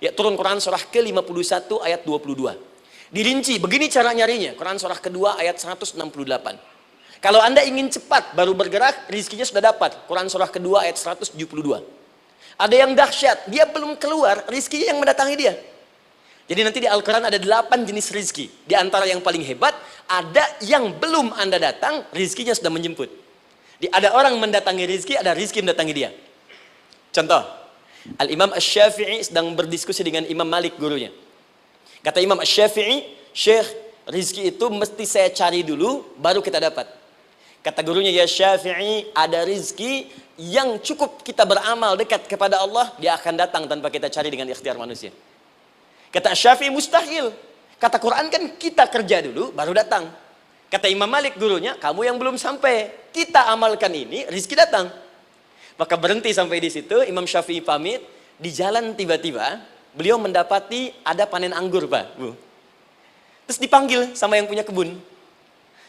Ya, turun Quran surah ke-51 ayat 22. Dirinci, begini cara nyarinya. Quran surah kedua ayat 168. Kalau Anda ingin cepat baru bergerak, rizkinya sudah dapat. Quran surah kedua ayat 172. Ada yang dahsyat, dia belum keluar, rizkinya yang mendatangi dia. Jadi nanti di Al-Quran ada 8 jenis rizki. Di antara yang paling hebat, ada yang belum Anda datang, rizkinya sudah menjemput. Ada orang mendatangi rizki, ada rizki mendatangi dia. Contoh, Al-Imam Asy-Syafi'i sedang berdiskusi dengan Imam Malik gurunya. Kata Imam Asy-Syafi'i, Syekh, rizki itu mesti saya cari dulu, baru kita dapat. Kata gurunya, ya Syafi'i, ada rizki yang cukup kita beramal dekat kepada Allah, dia akan datang tanpa kita cari dengan ikhtiar manusia. Kata Syafi'i, mustahil. Kata Quran kan kita kerja dulu baru datang. Kata Imam Malik gurunya, kamu yang belum sampai, kita amalkan ini, rizki datang. Maka berhenti sampai di situ, Imam Syafi'i pamit, di jalan tiba-tiba beliau mendapati ada panen anggur, Pak, Bu. Terus dipanggil sama yang punya kebun.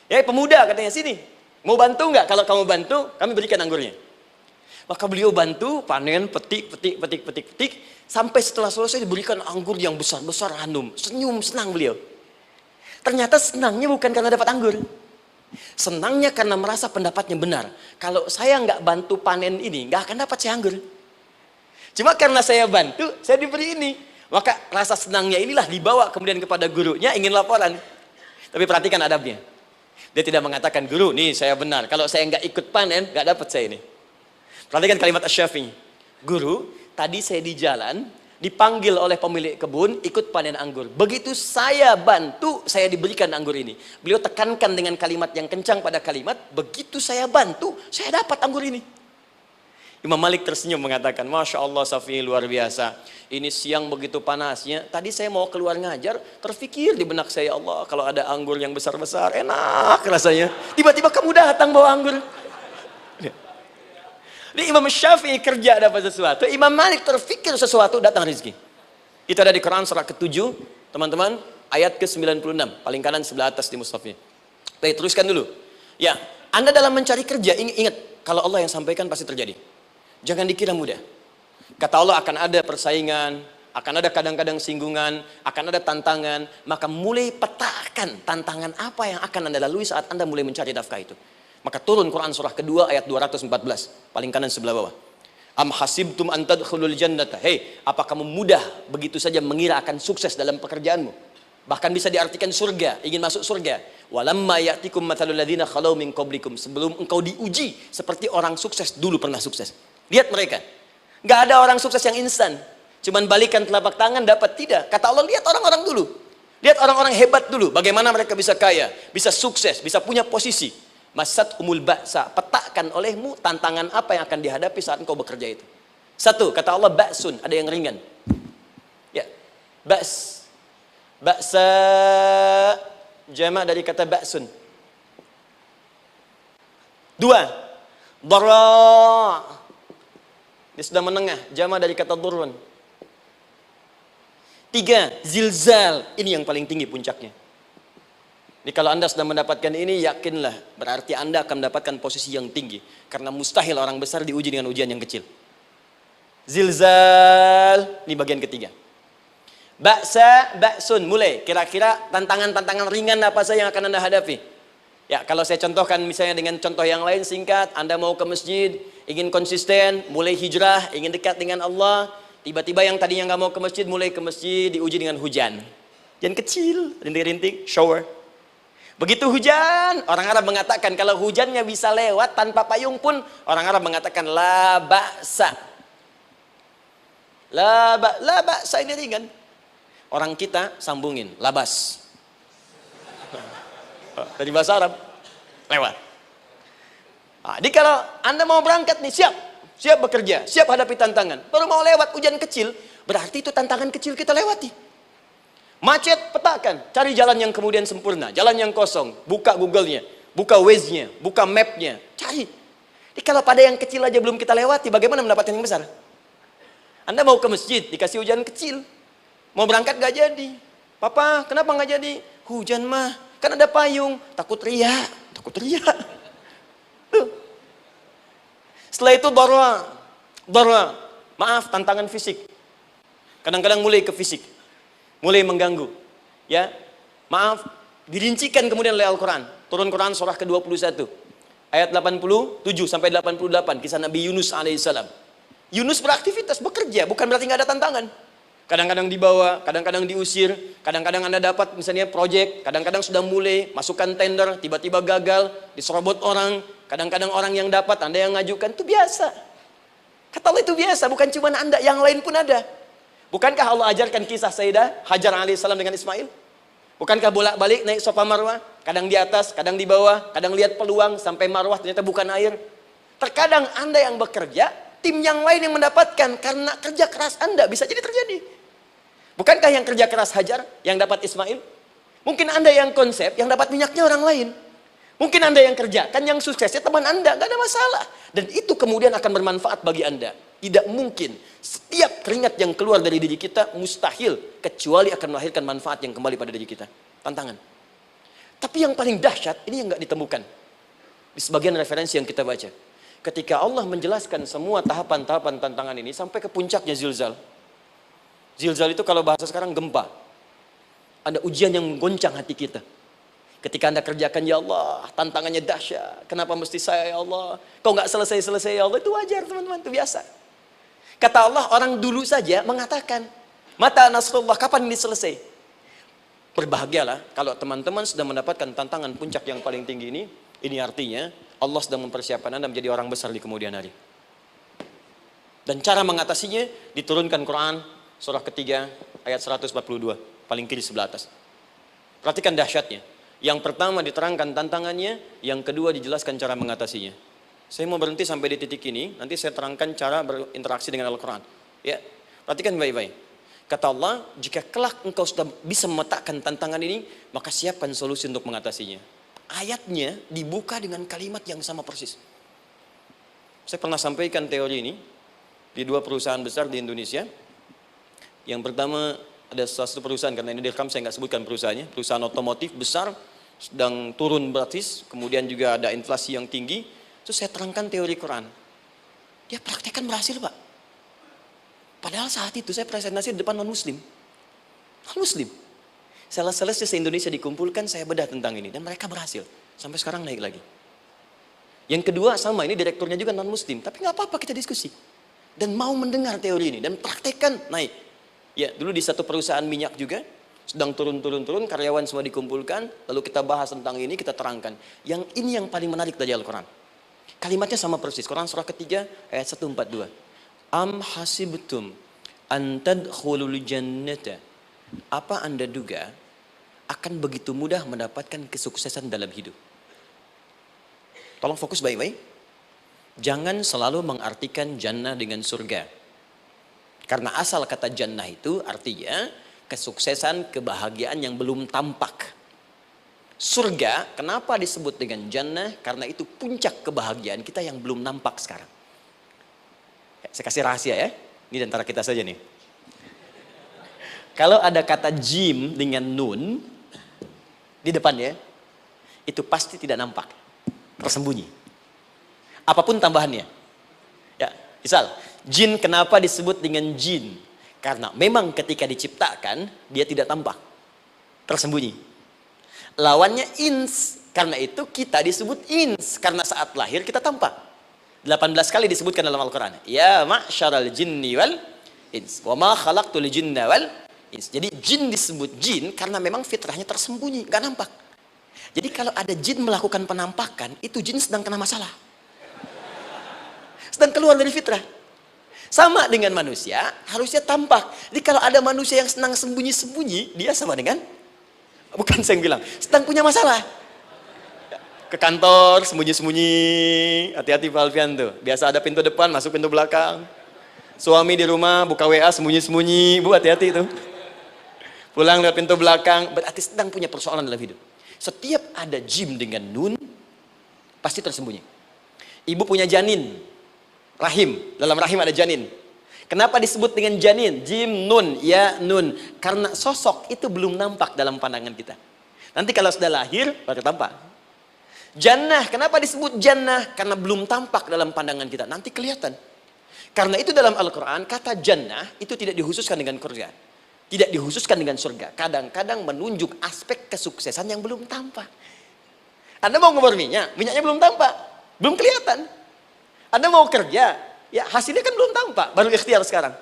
Ya, pemuda katanya, sini, mau bantu nggak? Kalau kamu bantu, kami berikan anggurnya. Maka beliau bantu, panen, petik. Sampai setelah selesai diberikan anggur yang besar-besar, hanum. Senyum, senang beliau. Ternyata senangnya bukan karena dapat anggur. Senangnya karena merasa pendapatnya benar. Kalau saya nggak bantu panen ini, nggak akan dapat saya anggur. Cuma karena saya bantu, saya diberi ini. Maka rasa senangnya inilah dibawa kemudian kepada gurunya, ingin laporan. Tapi perhatikan adabnya. Dia tidak mengatakan, guru, nih saya benar. Kalau saya nggak ikut panen, nggak dapat saya ini. Perhatikan kalimat Asy-Syafi'i. Guru, tadi saya di jalan, dipanggil oleh pemilik kebun, ikut panen anggur. Begitu saya bantu, saya diberikan anggur ini. Beliau tekankan dengan kalimat yang kencang pada kalimat, begitu saya bantu, saya dapat anggur ini. Imam Malik tersenyum mengatakan, Masya Allah Syafi'i luar biasa. Ini siang begitu panasnya, tadi saya mau keluar ngajar, terfikir di benak saya, Allah kalau ada anggur yang besar-besar, enak rasanya. Tiba-tiba kamu datang bawa anggur. Di Imam Syafi'i kerja dapat sesuatu, Imam Malik terfikir sesuatu, datang rezeki. Itu ada di Quran surah ke-7, teman-teman, ayat ke-96, paling kanan sebelah atas di mushafnya. Baik, teruskan dulu. Ya, Anda dalam mencari kerja, ingat, kalau Allah yang sampaikan pasti terjadi. Jangan dikira mudah. Kata Allah akan ada persaingan, akan ada kadang-kadang singgungan, akan ada tantangan, maka mulai petakan tantangan apa yang akan Anda lalui saat Anda mulai mencari nafkah itu. Maka turun Quran surah kedua ayat 214, paling kanan sebelah bawah. Am hasibtum an tadkhulul jannata. Hei, apa kamu mudah begitu saja mengira akan sukses dalam pekerjaanmu? Bahkan bisa diartikan surga, ingin masuk surga. Walamma ya'tikum mathalul ladzina khalau min qablikum. Sebelum engkau diuji seperti orang sukses dulu pernah sukses. Lihat mereka. Enggak ada orang sukses yang instan. Cuman balikan telapak tangan dapat, tidak. Kata Allah, lihat orang-orang dulu. Lihat orang-orang hebat dulu, bagaimana mereka bisa kaya, bisa sukses, bisa punya posisi. Masat umul ba'sa, petakan olehmu tantangan apa yang akan dihadapi saat engkau bekerja itu. Satu, kata Allah ba'sun, ada yang ringan. Ya, ba's. Ba'sa jamak dari kata ba'sun. Dua, dara. Dia sudah menengah, jamak dari kata durun. Tiga, zilzal. Ini yang paling tinggi puncaknya. Jadi kalau Anda sudah mendapatkan ini, yakinlah. Berarti Anda akan mendapatkan posisi yang tinggi. Karena mustahil orang besar diuji dengan ujian yang kecil. Zilzal. Ini bagian ketiga. Ba'sa, ba'sun. Mulai. Kira-kira tantangan-tantangan ringan apa saja yang akan Anda hadapi? Ya, kalau saya contohkan misalnya dengan contoh yang lain singkat. Anda mau ke masjid, ingin konsisten, mulai hijrah, ingin dekat dengan Allah. Tiba-tiba yang tadinya nggak mau ke masjid, mulai ke masjid, diuji dengan hujan. Hujan kecil, rintik-rintik, shower. Begitu hujan, orang Arab mengatakan kalau hujannya bisa lewat tanpa payung pun, orang Arab mengatakan la ba'sa. La ba'sa ini ringan. Orang kita sambungin, labas. Dari bahasa Arab, lewat. Nah, jadi kalau Anda mau berangkat nih, siap bekerja, siap hadapi tantangan. Baru mau lewat hujan kecil, berarti itu tantangan kecil kita lewati. Macet, petakan, cari jalan yang kemudian sempurna, jalan yang kosong, buka Google-nya, buka Waze-nya, buka map-nya, cari. Jadi kalau pada yang kecil aja belum kita lewati, bagaimana mendapatkan yang besar? Anda mau ke masjid, dikasih hujan kecil, mau berangkat gak jadi. Papa, kenapa gak jadi? Hujan mah, kan ada payung, takut riak. Tuh. Setelah itu darwa, maaf, tantangan fisik. Kadang-kadang mulai ke fisik, mulai mengganggu. Ya, maaf, dirincikan kemudian oleh Al-Quran. Turun Quran surah ke-21, ayat 87 sampai 88, kisah Nabi Yunus alaihissalam. Yunus beraktivitas, bekerja, bukan berarti nggak ada tantangan. Kadang-kadang dibawa, kadang-kadang diusir, kadang-kadang Anda dapat misalnya proyek, kadang-kadang sudah mulai masukkan tender, tiba-tiba gagal, diserobot orang, kadang-kadang orang yang dapat, Anda yang ngajukan, itu biasa. Kata Allah itu biasa, bukan cuma Anda, yang lain pun ada. Bukankah Allah ajarkan kisah Sayyidah Hajar alaihissalam dengan Ismail? Bukankah bolak-balik naik Safa Marwah, kadang di atas, kadang di bawah, kadang lihat peluang sampai Marwah ternyata bukan air. Terkadang Anda yang bekerja, tim yang lain yang mendapatkan karena kerja keras Anda bisa jadi terjadi. Bukankah yang kerja keras Hajar yang dapat Ismail? Mungkin Anda yang konsep, yang dapat minyaknya orang lain. Mungkin Anda yang kerja, kan yang suksesnya teman Anda, gak ada masalah. Dan itu kemudian akan bermanfaat bagi Anda. Tidak mungkin setiap keringat yang keluar dari diri kita mustahil kecuali akan melahirkan manfaat yang kembali pada diri kita. Tantangan. Tapi yang paling dahsyat ini yang gak ditemukan di sebagian referensi yang kita baca. Ketika Allah menjelaskan semua tahapan-tahapan tantangan ini sampai ke puncaknya zilzal. Zilzal itu kalau bahasa sekarang gempa. Ada ujian yang menggoncang hati kita. Ketika Anda kerjakan, ya Allah, tantangannya dahsyat. Kenapa mesti saya, ya Allah? Kau nggak selesai-selesai, ya Allah. Itu wajar, teman-teman, itu biasa. Kata Allah, orang dulu saja mengatakan, mata nasrullah, kapan ini selesai? Berbahagialah kalau teman-teman sudah mendapatkan tantangan puncak yang paling tinggi ini. Ini artinya Allah sedang mempersiapkan Anda menjadi orang besar di kemudian hari. Dan cara mengatasinya diturunkan Quran surah ketiga ayat 142, paling kiri sebelah atas. Perhatikan dahsyatnya. Yang pertama diterangkan tantangannya, yang kedua dijelaskan cara mengatasinya. Saya mau berhenti sampai di titik ini, nanti saya terangkan cara berinteraksi dengan Al-Quran. Ya, perhatikan baik-baik. Kata Allah, jika kelak engkau sudah bisa memetakan tantangan ini, maka siapkan solusi untuk mengatasinya. Ayatnya dibuka dengan kalimat yang sama persis. Saya pernah sampaikan teori ini di dua perusahaan besar di Indonesia. Yang pertama ada satu perusahaan, karena ini direkam saya nggak sebutkan perusahaannya, perusahaan otomotif besar sedang turun gratis, kemudian juga ada inflasi yang tinggi. Terus saya terangkan teori Quran. Dia praktekkan berhasil, Pak. Padahal saat itu saya presentasi di depan non-muslim. Non-muslim. Sales-salesnya se-Indonesia dikumpulkan, saya bedah tentang ini. Dan mereka berhasil. Sampai sekarang naik lagi. Yang kedua sama, ini direkturnya juga non-muslim. Tapi nggak apa-apa, kita diskusi. Dan mau mendengar teori ini. Dan praktekkan, naik. Ya, dulu di satu perusahaan minyak juga. Sedang turun, karyawan semua dikumpulkan. Lalu kita bahas tentang ini, kita terangkan. Yang ini yang paling menarik dari Al-Quran. Kalimatnya sama persis. Quran surah ketiga ayat 142. Am hasibtum an tadkhulul jannata. Apa Anda duga akan begitu mudah mendapatkan kesuksesan dalam hidup? Tolong fokus baik-baik. Jangan selalu mengartikan jannah dengan surga. Karena asal kata jannah itu artinya kesuksesan, kebahagiaan yang belum tampak. Surga, kenapa disebut dengan jannah? Karena itu puncak kebahagiaan kita yang belum nampak sekarang. Saya kasih rahasia ya. Ini di antara kita saja nih. Kalau ada kata jim dengan nun di depannya, itu pasti tidak nampak, tersembunyi. Apapun tambahannya. Ya, misal, jin kenapa disebut dengan jin? Karena memang ketika diciptakan, dia tidak tampak, tersembunyi. Lawannya ins, karena itu kita disebut ins, karena saat lahir kita tampak. 18 kali disebutkan dalam Al-Quran. Ya ma'syaral jinni wal ins, wa ma khalaqtul jinna wal ins. Jadi jin disebut jin karena memang fitrahnya tersembunyi, gak nampak. Jadi kalau ada jin melakukan penampakan, itu jin sedang kena masalah. Sedang keluar dari fitrah. Sama dengan manusia, harusnya tampak. Jadi kalau ada manusia yang senang sembunyi-sembunyi, dia sama dengan, bukan saya yang bilang, sedang punya masalah. Ke kantor, sembunyi-sembunyi, hati-hati Pak Alfian tuh. Biasa ada pintu depan, masuk pintu belakang. Suami di rumah, buka WA, sembunyi-sembunyi. Bu, hati-hati tuh. Pulang lewat pintu belakang, berarti sedang punya persoalan dalam hidup. Setiap ada jim dengan nun, pasti tersembunyi. Ibu punya janin, rahim, dalam rahim ada janin. Kenapa disebut dengan janin? Jim, nun, ya, nun. Karena sosok itu belum nampak dalam pandangan kita. Nanti kalau sudah lahir, baru tampak. Jannah, kenapa disebut jannah? Karena belum tampak dalam pandangan kita, nanti kelihatan. Karena itu dalam Al-Quran, kata jannah itu tidak dikhususkan dengan surga. Tidak dikhususkan dengan surga. Kadang-kadang menunjuk aspek kesuksesan yang belum tampak. Anda mau ngebor minyak, minyaknya belum tampak, belum kelihatan. Anda mau kerja, ya hasilnya kan belum tampak, baru ikhtiar sekarang.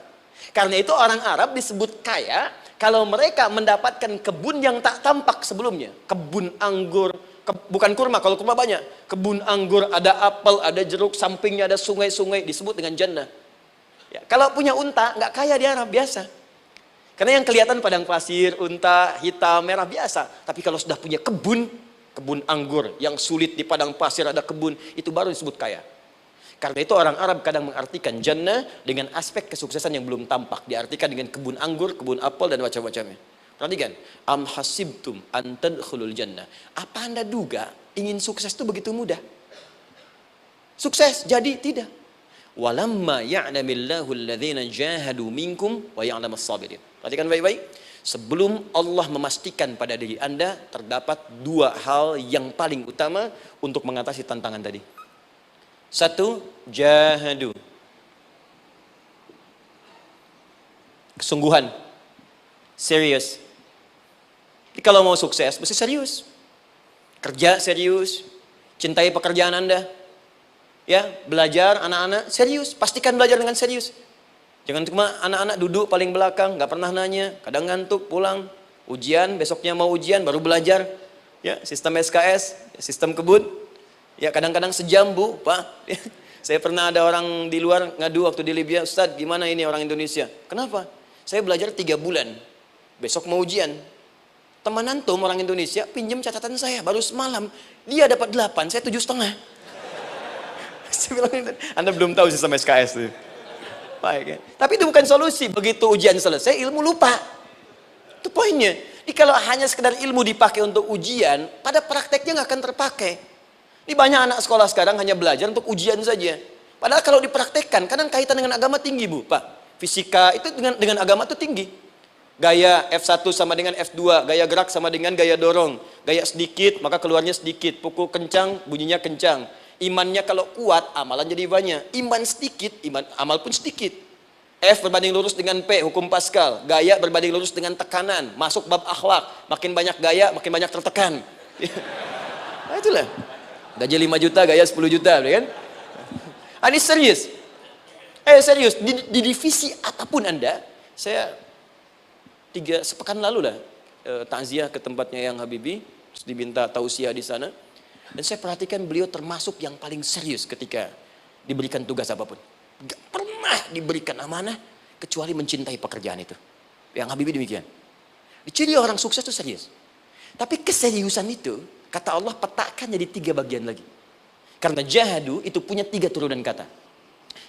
Karena itu orang Arab disebut kaya, kalau mereka mendapatkan kebun yang tak tampak sebelumnya. Kebun anggur, bukan kurma, kalau kurma banyak. Kebun anggur, ada apel, ada jeruk, sampingnya ada sungai-sungai, disebut dengan jannah. Ya, kalau punya unta, nggak kaya di Arab, biasa. Karena yang kelihatan padang pasir, unta, hitam, merah, biasa. Tapi kalau sudah punya kebun, kebun anggur, yang sulit di padang pasir ada kebun, itu baru disebut kaya. Karena itu orang Arab kadang mengartikan jannah dengan aspek kesuksesan yang belum tampak. Diartikan dengan kebun anggur, kebun apel, dan macam-macamnya. Perhatikan, am hasibtum an tadkhulul jannah. Apa Anda duga ingin sukses itu begitu mudah? Sukses jadi tidak. Walamma ya'lamillahu alladhina jahadu minkum wa ya'lamas sabirin. Perhatikan baik-baik. Sebelum Allah memastikan pada diri Anda terdapat dua hal yang paling utama untuk mengatasi tantangan tadi. Satu, jahadu. Kesungguhan. Serius. Jadi kalau mau sukses, mesti serius. Kerja serius. Cintai pekerjaan Anda. Ya, belajar anak-anak serius. Pastikan belajar dengan serius. Jangan cuma anak-anak duduk paling belakang, nggak pernah nanya, kadang ngantuk, pulang. Ujian, besoknya mau ujian, baru belajar. Ya, sistem SKS, sistem kebut. Ya, kadang-kadang sejam, Bu, Pak. Saya pernah ada orang di luar ngadu waktu di Libya, Ustadz, gimana ini orang Indonesia? Kenapa? Saya belajar 3 bulan. Besok mau ujian. Teman antum orang Indonesia pinjam catatan saya baru semalam. Dia dapat 8, saya 7,5. Saya bilang, Anda belum tahu sistem SKS itu. Baik, ya. Tapi itu bukan solusi. Begitu ujian selesai, ilmu lupa. Itu poinnya. Jadi kalau hanya sekedar ilmu dipakai untuk ujian, pada prakteknya nggak akan terpakai. Ini banyak anak sekolah sekarang hanya belajar untuk ujian saja. Padahal kalau dipraktekkan, kadang kaitan dengan agama tinggi, Bu, Pak. Fisika itu dengan agama itu tinggi. Gaya F1 sama dengan F2, gaya gerak sama dengan gaya dorong. Gaya sedikit, maka keluarnya sedikit. Pukul kencang, bunyinya kencang. Imannya kalau kuat, amalan jadi banyak. Iman sedikit, amal pun sedikit. F berbanding lurus dengan P, hukum Pascal. Gaya berbanding lurus dengan tekanan. Masuk bab akhlak. Makin banyak gaya, makin banyak tertekan. Nah, itulah. Gaji 5 juta, gaya 10 juta. Kan? Ini serius. Serius. Di divisi apapun Anda, saya 3 sepekan lalu lah, takziah ke tempatnya yang Habibie. Terus diminta tausiah di sana. Dan saya perhatikan beliau termasuk yang paling serius ketika diberikan tugas apapun. Gak pernah diberikan amanah kecuali mencintai pekerjaan itu. Yang Habibie demikian. Ciri orang sukses itu serius. Tapi keseriusan itu, kata Allah petakan jadi 3 bagian lagi. Karena jahadu itu punya 3 turunan kata.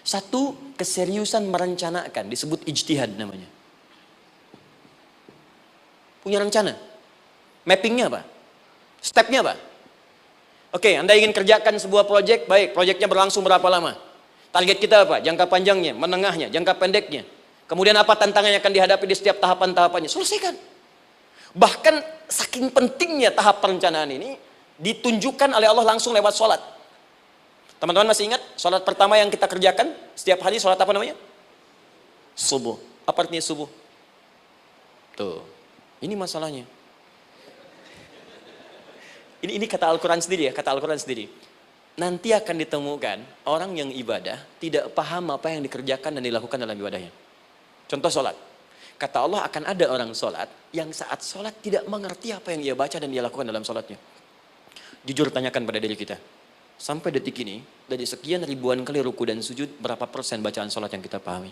1, keseriusan merencanakan, disebut ijtihad namanya. Punya rencana. Mappingnya apa? Stepnya apa? Oke, Anda ingin kerjakan sebuah proyek, baik, proyeknya berlangsung berapa lama? Target kita apa? Jangka panjangnya, menengahnya, jangka pendeknya. Kemudian apa tantangan yang akan dihadapi di setiap tahapan-tahapannya? Selesaikan. Bahkan saking pentingnya tahap perencanaan ini ditunjukkan oleh Allah langsung lewat sholat. Teman-teman masih ingat sholat pertama yang kita kerjakan setiap hari, sholat apa namanya? Subuh. Apa artinya subuh? Tuh, ini masalahnya. Ini kata Al-Quran sendiri ya, kata Al-Quran sendiri. Nanti akan ditemukan orang yang ibadah tidak paham apa yang dikerjakan dan dilakukan dalam ibadahnya. Contoh sholat. Kata Allah akan ada orang sholat yang saat sholat tidak mengerti apa yang ia baca dan dia lakukan dalam sholatnya. Jujur tanyakan pada diri kita. Sampai detik ini, dari sekian ribuan kali ruku dan sujud, berapa persen bacaan sholat yang kita pahami?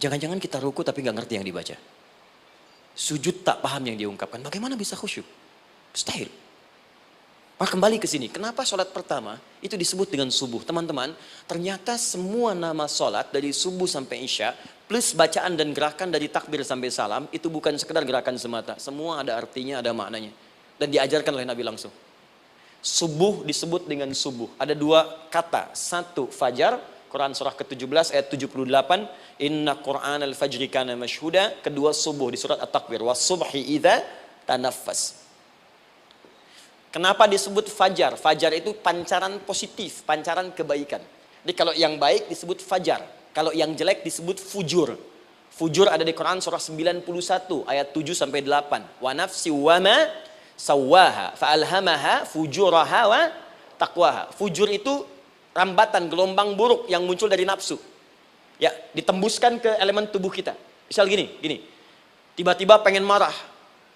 Jangan-jangan kita ruku tapi nggak ngerti yang dibaca. Sujud tak paham yang diungkapkan. Bagaimana bisa khusyuk? Mustahil. Maka kembali ke sini. Kenapa sholat pertama itu disebut dengan subuh? Teman-teman, ternyata semua nama sholat dari subuh sampai isya, plus bacaan dan gerakan dari takbir sampai salam, itu bukan sekedar gerakan semata. Semua ada artinya, ada maknanya. Dan diajarkan oleh Nabi langsung. Subuh disebut dengan subuh. Ada 2 kata. 1, fajar. Quran surah ke-17 ayat 78. Inna Qur'an al-fajri kana mashhuda. Kedua, subuh di surat At-Takwir. Was-subhi idza tanaffas. Kenapa disebut fajar? Fajar itu pancaran positif, pancaran kebaikan. Jadi kalau yang baik disebut fajar. Kalau yang jelek disebut fujur. Fujur ada di Quran surah 91 ayat 7 sampai 8. Wa nafsi wa ma sawwaha fa'alhamaha fujuraha wa taqwaha. Fujur itu rambatan gelombang buruk yang muncul dari nafsu. Ya, ditembuskan ke elemen tubuh kita. Misal gini. Tiba-tiba pengen marah.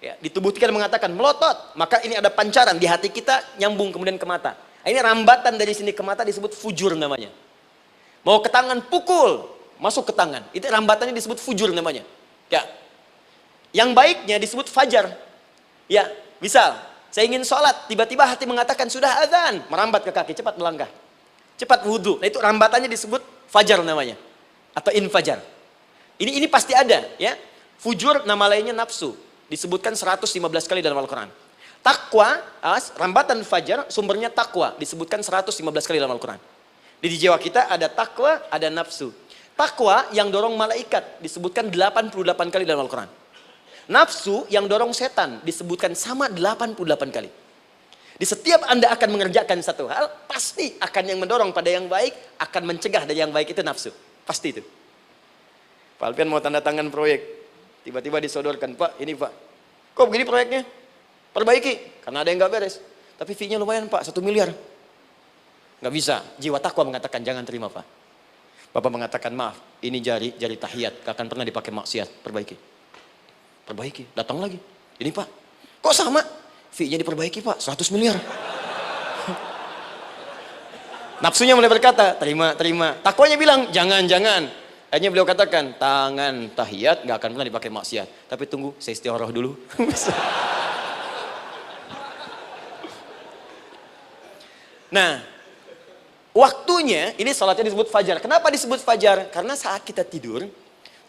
Ya, di tubuh kita mengatakan melotot, maka ini ada pancaran di hati kita nyambung kemudian ke mata. Ini rambatan dari sini ke mata disebut fujur namanya. Mau ke tangan pukul, masuk ke tangan. Itu rambatannya disebut fujur namanya. Ya. Yang baiknya disebut fajar. Ya, misal saya ingin sholat, tiba-tiba hati mengatakan sudah azan, merambat ke kaki, cepat melangkah. Cepat wudhu. Nah, itu rambatannya disebut fajar namanya. Atau infajar. Ini pasti ada, ya. Fujur nama lainnya nafsu. Disebutkan 115 kali dalam Al-Quran. Takwa, rambatan fajar, sumbernya takwa. Disebutkan 115 kali dalam Al-Quran. Di jiwa kita ada takwa, ada nafsu. Takwa yang dorong malaikat, disebutkan 88 kali dalam Al-Quran. Nafsu yang dorong setan, disebutkan sama 88 kali. Di setiap Anda akan mengerjakan satu hal, pasti akan yang mendorong pada yang baik, akan mencegah dari yang baik itu nafsu. Pasti itu. Pak Alpian mau tanda tangan proyek. Tiba-tiba disodorkan, Pak, ini Pak. Kok begini proyeknya? Perbaiki, karena ada yang nggak beres. Tapi fee-nya lumayan Pak, 1 miliar. Nggak bisa, jiwa takwa mengatakan jangan terima Pak. Bapak mengatakan maaf, ini jari tahiyat, gak akan pernah dipakai maksiat, perbaiki, datang lagi. Ini Pak, kok sama? Fee-nya diperbaiki Pak, 100 miliar. Nafsunya mulai berkata, terima. Takwanya bilang, jangan. Akhirnya beliau katakan, tangan tahiyat gak akan pernah dipakai maksiat. Tapi tunggu, saya istighoroh dulu. Nah, waktunya, ini salatnya disebut fajar. Kenapa disebut fajar? Karena saat kita tidur,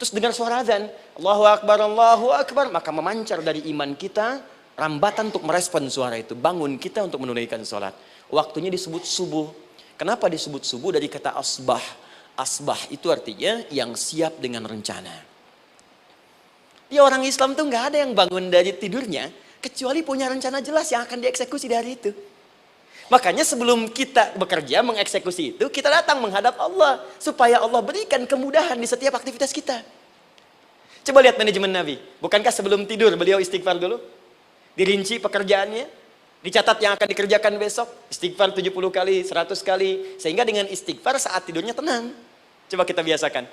terus dengar suara azan, Allahu Akbar, maka memancar dari iman kita, rambatan untuk merespon suara itu. Bangun kita untuk menunaikan salat. Waktunya disebut subuh. Kenapa disebut subuh? Dari kata asbah. Asbah itu artinya yang siap dengan rencana. Dia orang Islam tuh nggak ada yang bangun dari tidurnya kecuali punya rencana jelas yang akan dieksekusi di hari itu. Makanya sebelum kita bekerja mengeksekusi itu, kita datang menghadap Allah supaya Allah berikan kemudahan di setiap aktivitas kita. Coba lihat manajemen Nabi. Bukankah sebelum tidur beliau istighfar dulu? Dirinci pekerjaannya, dicatat yang akan dikerjakan besok, istighfar 70 kali, 100 kali, sehingga dengan istighfar saat tidurnya tenang. Coba kita biasakan.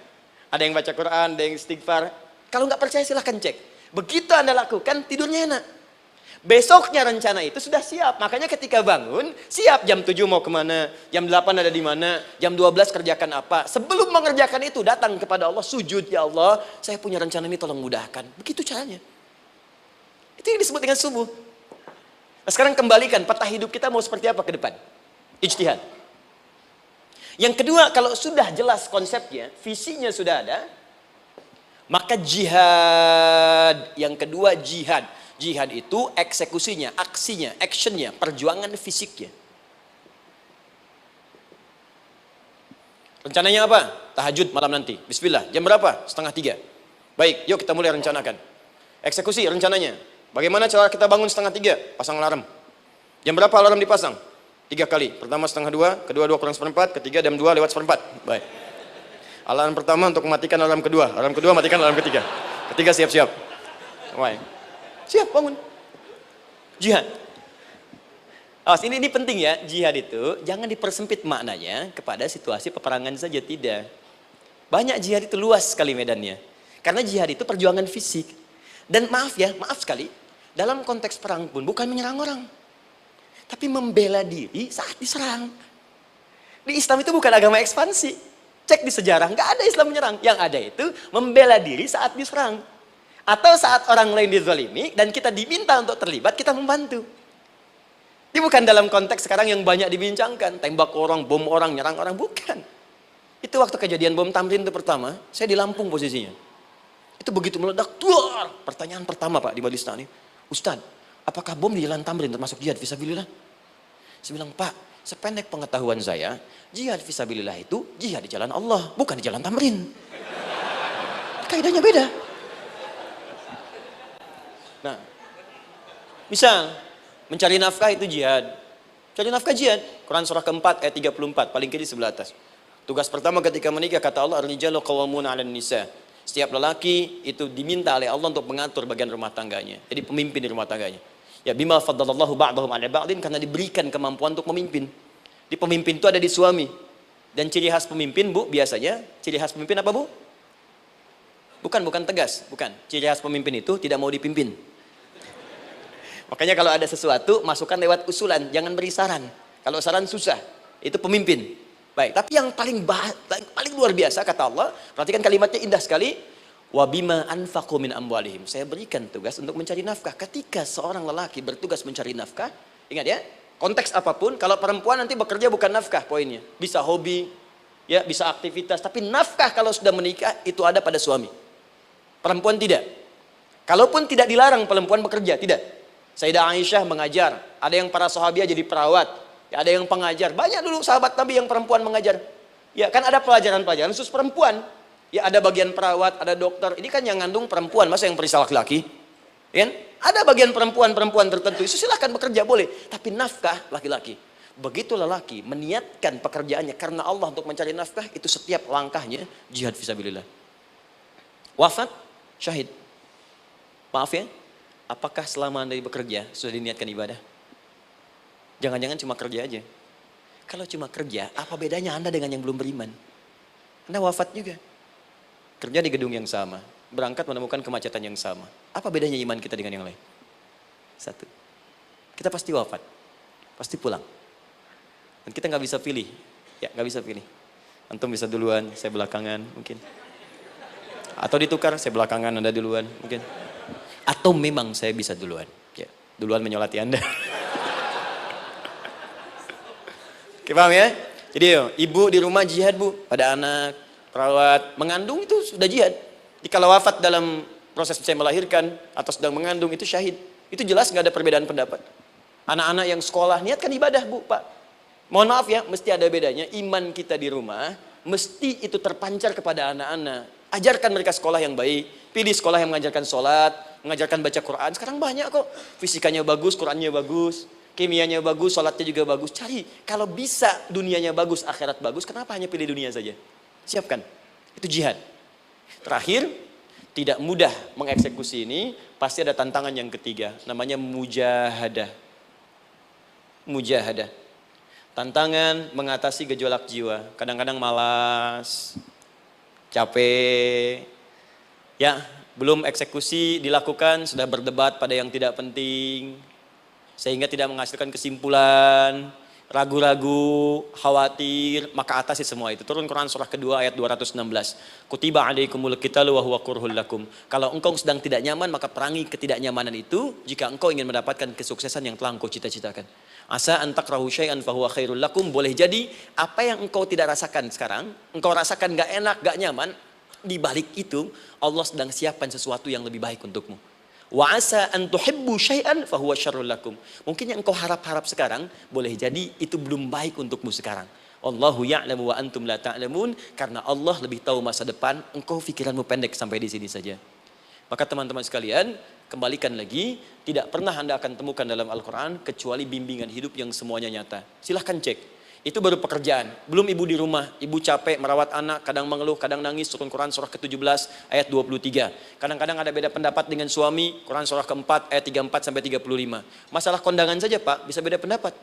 Ada yang baca Quran, ada yang istighfar. Kalau nggak percaya silahkan cek. Begitu Anda lakukan, tidurnya enak. Besoknya rencana itu sudah siap. Makanya ketika bangun, siap jam 7 mau kemana, jam 8 ada di mana, jam 12 kerjakan apa. Sebelum mengerjakan itu, datang kepada Allah, sujud, ya Allah, saya punya rencana ini tolong mudahkan. Begitu caranya. Itu yang disebut dengan subuh. Nah, sekarang kembalikan peta hidup kita mau seperti apa ke depan. Ijtihad. Yang kedua, kalau sudah jelas konsepnya, visinya sudah ada, maka jihad. Yang kedua jihad. Jihad itu eksekusinya, aksinya, actionnya, perjuangan fisiknya. Rencananya apa? Tahajud malam nanti. Bismillah. Jam berapa? 2:30. Baik, yuk kita mulai rencanakan. Eksekusi rencananya. Bagaimana cara kita bangun 2:30? Pasang alarm. Jam berapa alarm dipasang? 3 kali. Pertama 1:30, kedua 2:4, ketiga jam 2:4. Baik. Alarm pertama untuk mematikan alarm kedua. Alarm kedua matikan alarm ketiga. Ketiga siap-siap. Baik. Siap bangun. Jihad. Awas, ini penting ya, jihad itu jangan dipersempit maknanya kepada situasi peperangan saja, tidak. Banyak jihad itu luas sekali medannya. Karena jihad itu perjuangan fisik. Dan maaf sekali, dalam konteks perang pun bukan menyerang orang. Tapi membela diri saat diserang. Di Islam itu bukan agama ekspansi. Cek di sejarah, nggak ada Islam menyerang. Yang ada itu membela diri saat diserang. Atau saat orang lain dizalimi dan kita diminta untuk terlibat, kita membantu. Ini bukan dalam konteks sekarang yang banyak dibincangkan. Tembak orang, bom orang, nyerang orang. Bukan. Itu waktu kejadian bom Tamrin itu pertama, saya di Lampung posisinya. Itu begitu meledak, duar. Pertanyaan pertama Pak di Majelis Taklim, Ustadz, apakah bom di Jalan Tamrin termasuk jihad fisabilillah? Saya bilang, Pak, sependek pengetahuan saya, jihad fisabilillah itu jihad di jalan Allah, bukan di Jalan Tamrin. Kaidahnya beda. Nah, misal mencari nafkah itu jihad. Cari nafkah jihad. Quran surah keempat ayat 34, paling kiri sebelah atas. Tugas pertama ketika menikah kata Allah, ar-rijalu qawwamuna 'alan nisa. Setiap lelaki itu diminta oleh Allah untuk mengatur bagian rumah tangganya. Jadi pemimpin di rumah tangganya. Ya bima faddalallahu ba'dahum 'ala ba'din, karena diberikan kemampuan untuk memimpin. Di pemimpin itu ada di suami. Dan ciri khas pemimpin, Bu, biasanya ciri khas pemimpin apa, Bu? Bukan tegas, bukan. Ciri khas pemimpin itu tidak mau dipimpin. Makanya kalau ada sesuatu, masukkan lewat usulan, jangan beri saran. Kalau saran susah, itu pemimpin. Baik, tapi yang paling luar biasa kata Allah, perhatikan kalimatnya indah sekali. Wa bima anfaqu min amwalihim. Saya berikan tugas untuk mencari nafkah. Ketika seorang lelaki bertugas mencari nafkah, ingat ya, konteks apapun, kalau perempuan nanti bekerja bukan nafkah poinnya. Bisa hobi, ya, bisa aktivitas, tapi nafkah kalau sudah menikah itu ada pada suami. Perempuan tidak. Kalaupun tidak dilarang perempuan bekerja, tidak. Sayyidah Aisyah mengajar, ada yang para sahabiah jadi perawat, ya, ada yang pengajar. Banyak dulu sahabat Nabi yang perempuan mengajar. Ya, kan ada pelajaran-pelajaran khusus perempuan. Ya, ada bagian perawat, ada dokter. Ini kan yang ngandung perempuan, masa yang periksa laki-laki? Ya, ada bagian perempuan tertentu. Itu silahkan bekerja boleh, tapi nafkah laki-laki. Begitu lelaki meniatkan pekerjaannya karena Allah untuk mencari nafkah, itu setiap langkahnya jihad fisabilillah. Wafat, syahid. Maaf ya, apakah selama Anda bekerja sudah diniatkan ibadah? Jangan-jangan cuma kerja aja. Kalau cuma kerja, apa bedanya Anda dengan yang belum beriman? Anda wafat juga. Kerja di gedung yang sama, berangkat menemukan kemacetan yang sama. Apa bedanya iman kita dengan yang lain? Satu, kita pasti wafat, pasti pulang. Dan kita nggak bisa pilih, ya nggak bisa pilih. Antum bisa duluan, saya belakangan mungkin. Atau ditukar, saya belakangan, Anda duluan mungkin. Atau memang saya bisa duluan, ya duluan menyolati Anda. Oke, paham ya? Jadi ibu di rumah jihad, Bu, pada anak, perawat, mengandung itu sudah jihad. Jadi kalau wafat dalam proses saya melahirkan atau sedang mengandung itu syahid. Itu jelas nggak ada perbedaan pendapat. Anak-anak yang sekolah niatkan ibadah, Bu, Pak. Mohon maaf ya, mesti ada bedanya. Iman kita di rumah mesti itu terpancar kepada anak-anak. Ajarkan mereka sekolah yang baik. Pilih sekolah yang mengajarkan sholat, mengajarkan baca Quran. Sekarang banyak kok. Fisikanya bagus, Qurannya bagus, kimianya bagus, sholatnya juga bagus. Cari. Kalau bisa dunianya bagus, akhirat bagus, kenapa hanya pilih dunia saja? Siapkan. Itu jihad. Terakhir, tidak mudah mengeksekusi ini. Pasti ada tantangan yang ketiga. Namanya mujahadah. Mujahadah. Tantangan mengatasi gejolak jiwa. Kadang-kadang malas, capek, ya belum eksekusi dilakukan sudah berdebat pada yang tidak penting, sehingga tidak menghasilkan kesimpulan, ragu-ragu, khawatir, maka atasi semua itu. Turun Quran surah kedua ayat 216. Kutiba alaikumul qitalu wa huwa kurhul lakum. Kalau engkau sedang tidak nyaman, maka perangi ketidaknyamanan itu jika engkau ingin mendapatkan kesuksesan yang telah engkau cita-citakan. Asa an takrahu syai'an fahuwa khairul lakum. Boleh jadi apa yang engkau tidak rasakan sekarang, engkau rasakan gak enak, gak nyaman, di balik itu Allah sedang siapkan sesuatu yang lebih baik untukmu. Wa asa an tuhibbu syai'an fahuwa syarrul lakum. Mungkin yang engkau harap-harap sekarang, boleh jadi itu belum baik untukmu sekarang. Allahu ya'lamu wa antum la ta'lamun. Karena Allah lebih tahu masa depan, engkau pikiranmu pendek sampai di sini saja. Maka teman-teman sekalian, kembalikan lagi, tidak pernah Anda akan temukan dalam Al-Quran kecuali bimbingan hidup yang semuanya nyata. Silahkan cek. Itu baru pekerjaan. Belum ibu di rumah, ibu capek merawat anak, kadang mengeluh, kadang nangis, turun Quran surah ke-17 ayat 23. Kadang-kadang ada beda pendapat dengan suami, Quran surah ke-4 ayat 34 sampai 35. Masalah kondangan saja Pak, bisa beda pendapat.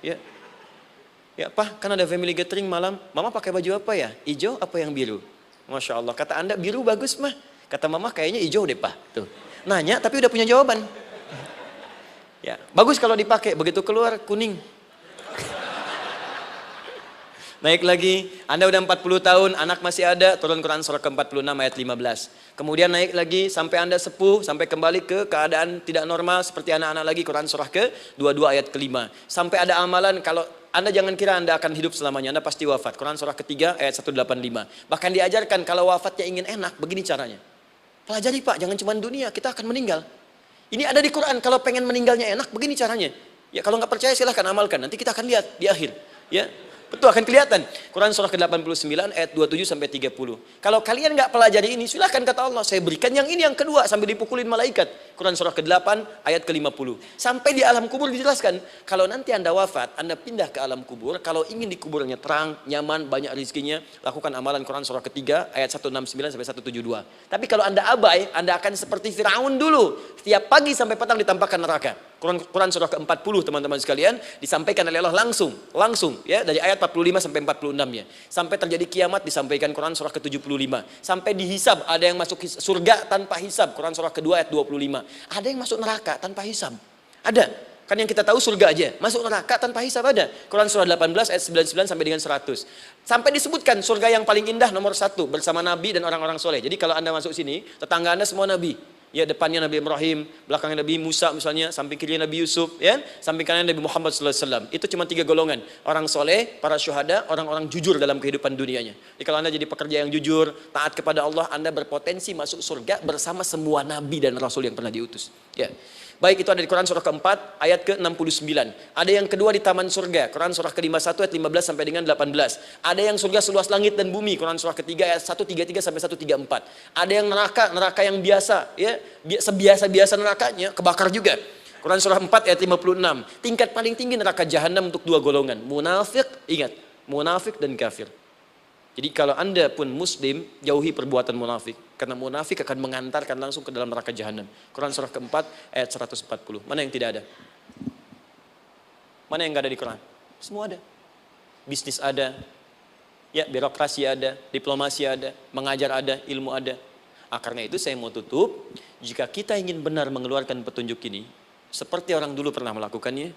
Ya. Ya Pak, kan ada family gathering malam, Mama pakai baju apa ya? Hijau apa yang biru? Masya Allah, kata Anda biru bagus mah. Kata Mama kayaknya hijau deh Pak. Tuh. Nanya tapi udah punya jawaban. Ya, bagus kalau dipakai, begitu keluar kuning. Naik lagi, Anda udah 40 tahun, anak masih ada, turun Quran surah ke-46 ayat 15. Kemudian naik lagi sampai Anda sepuh, sampai kembali ke keadaan tidak normal seperti anak-anak lagi, Quran surah ke-22 ayat ke-5. Sampai ada amalan, kalau Anda jangan kira Anda akan hidup selamanya, Anda pasti wafat. Quran surah ke-3 ayat 185. Bahkan diajarkan kalau wafatnya ingin enak, begini caranya. Pelajari Pak, jangan cuma dunia, kita akan meninggal. Ini ada di Quran, kalau pengen meninggalnya enak, begini caranya. Ya kalau nggak percaya silahkan amalkan, nanti kita akan lihat di akhir. Ya. Betul, akan kelihatan. Quran surah ke-89 ayat 27 sampai 30. Kalau kalian nggak pelajari ini, silahkan kata Allah, saya berikan yang ini yang kedua sambil dipukulin malaikat. Quran surah ke-8 ayat ke-50. Sampai di alam kubur dijelaskan, kalau nanti Anda wafat, Anda pindah ke alam kubur, kalau ingin dikuburnya terang, nyaman, banyak rezekinya, lakukan amalan Quran surah ke-3 ayat 169 sampai 172. Tapi kalau Anda abai, Anda akan seperti Firaun dulu. Setiap pagi sampai petang ditampakkan neraka. Quran surah ke-40 teman-teman sekalian disampaikan oleh Allah langsung ya dari ayat 45 sampai 46 ya. Sampai terjadi kiamat disampaikan Quran surah ke-75. Sampai dihisab ada yang masuk surga tanpa hisab, Quran surah ke-2 ayat 25. Ada yang masuk neraka tanpa hisab. Ada. Kan yang kita tahu surga aja, masuk neraka tanpa hisab ada. Quran surah 18 ayat 99 sampai dengan 100. Sampai disebutkan surga yang paling indah nomor 1 bersama Nabi dan orang-orang soleh. Jadi kalau Anda masuk sini, tetangga Anda semua Nabi. Ya, depannya Nabi Ibrahim, belakangnya Nabi Musa misalnya, samping kirinya Nabi Yusuf, ya, samping kanan Nabi Muhammad SAW. Itu cuma 3 golongan, orang soleh, para syuhada, orang-orang jujur dalam kehidupan dunianya. Jadi kalau Anda jadi pekerja yang jujur, taat kepada Allah, Anda berpotensi masuk surga bersama semua Nabi dan Rasul yang pernah diutus. Ya. Baik, itu ada di Quran surah ke-4 ayat ke-69. Ada yang kedua di taman surga, Quran surah ke-51 ayat 15 sampai dengan 18. Ada yang surga seluas langit dan bumi, Quran surah ke-3 ayat 133 sampai 134. Ada yang neraka yang biasa, ya, sebiasa-biasa nerakanya kebakar juga. Quran surah 4 ayat 56. Tingkat paling tinggi neraka jahanam untuk 2 golongan, munafik, ingat, munafik dan kafir. Jadi kalau Anda pun muslim, jauhi perbuatan munafik. Karena munafik akan mengantarkan langsung ke dalam neraka jahanam. Quran surah ke-4 ayat 140. Mana yang tidak ada? Mana yang nggak ada di Quran? Semua ada. Bisnis ada, ya birokrasi ada, diplomasi ada, mengajar ada, ilmu ada. Karena itu saya mau tutup, jika kita ingin benar mengeluarkan petunjuk ini, seperti orang dulu pernah melakukannya,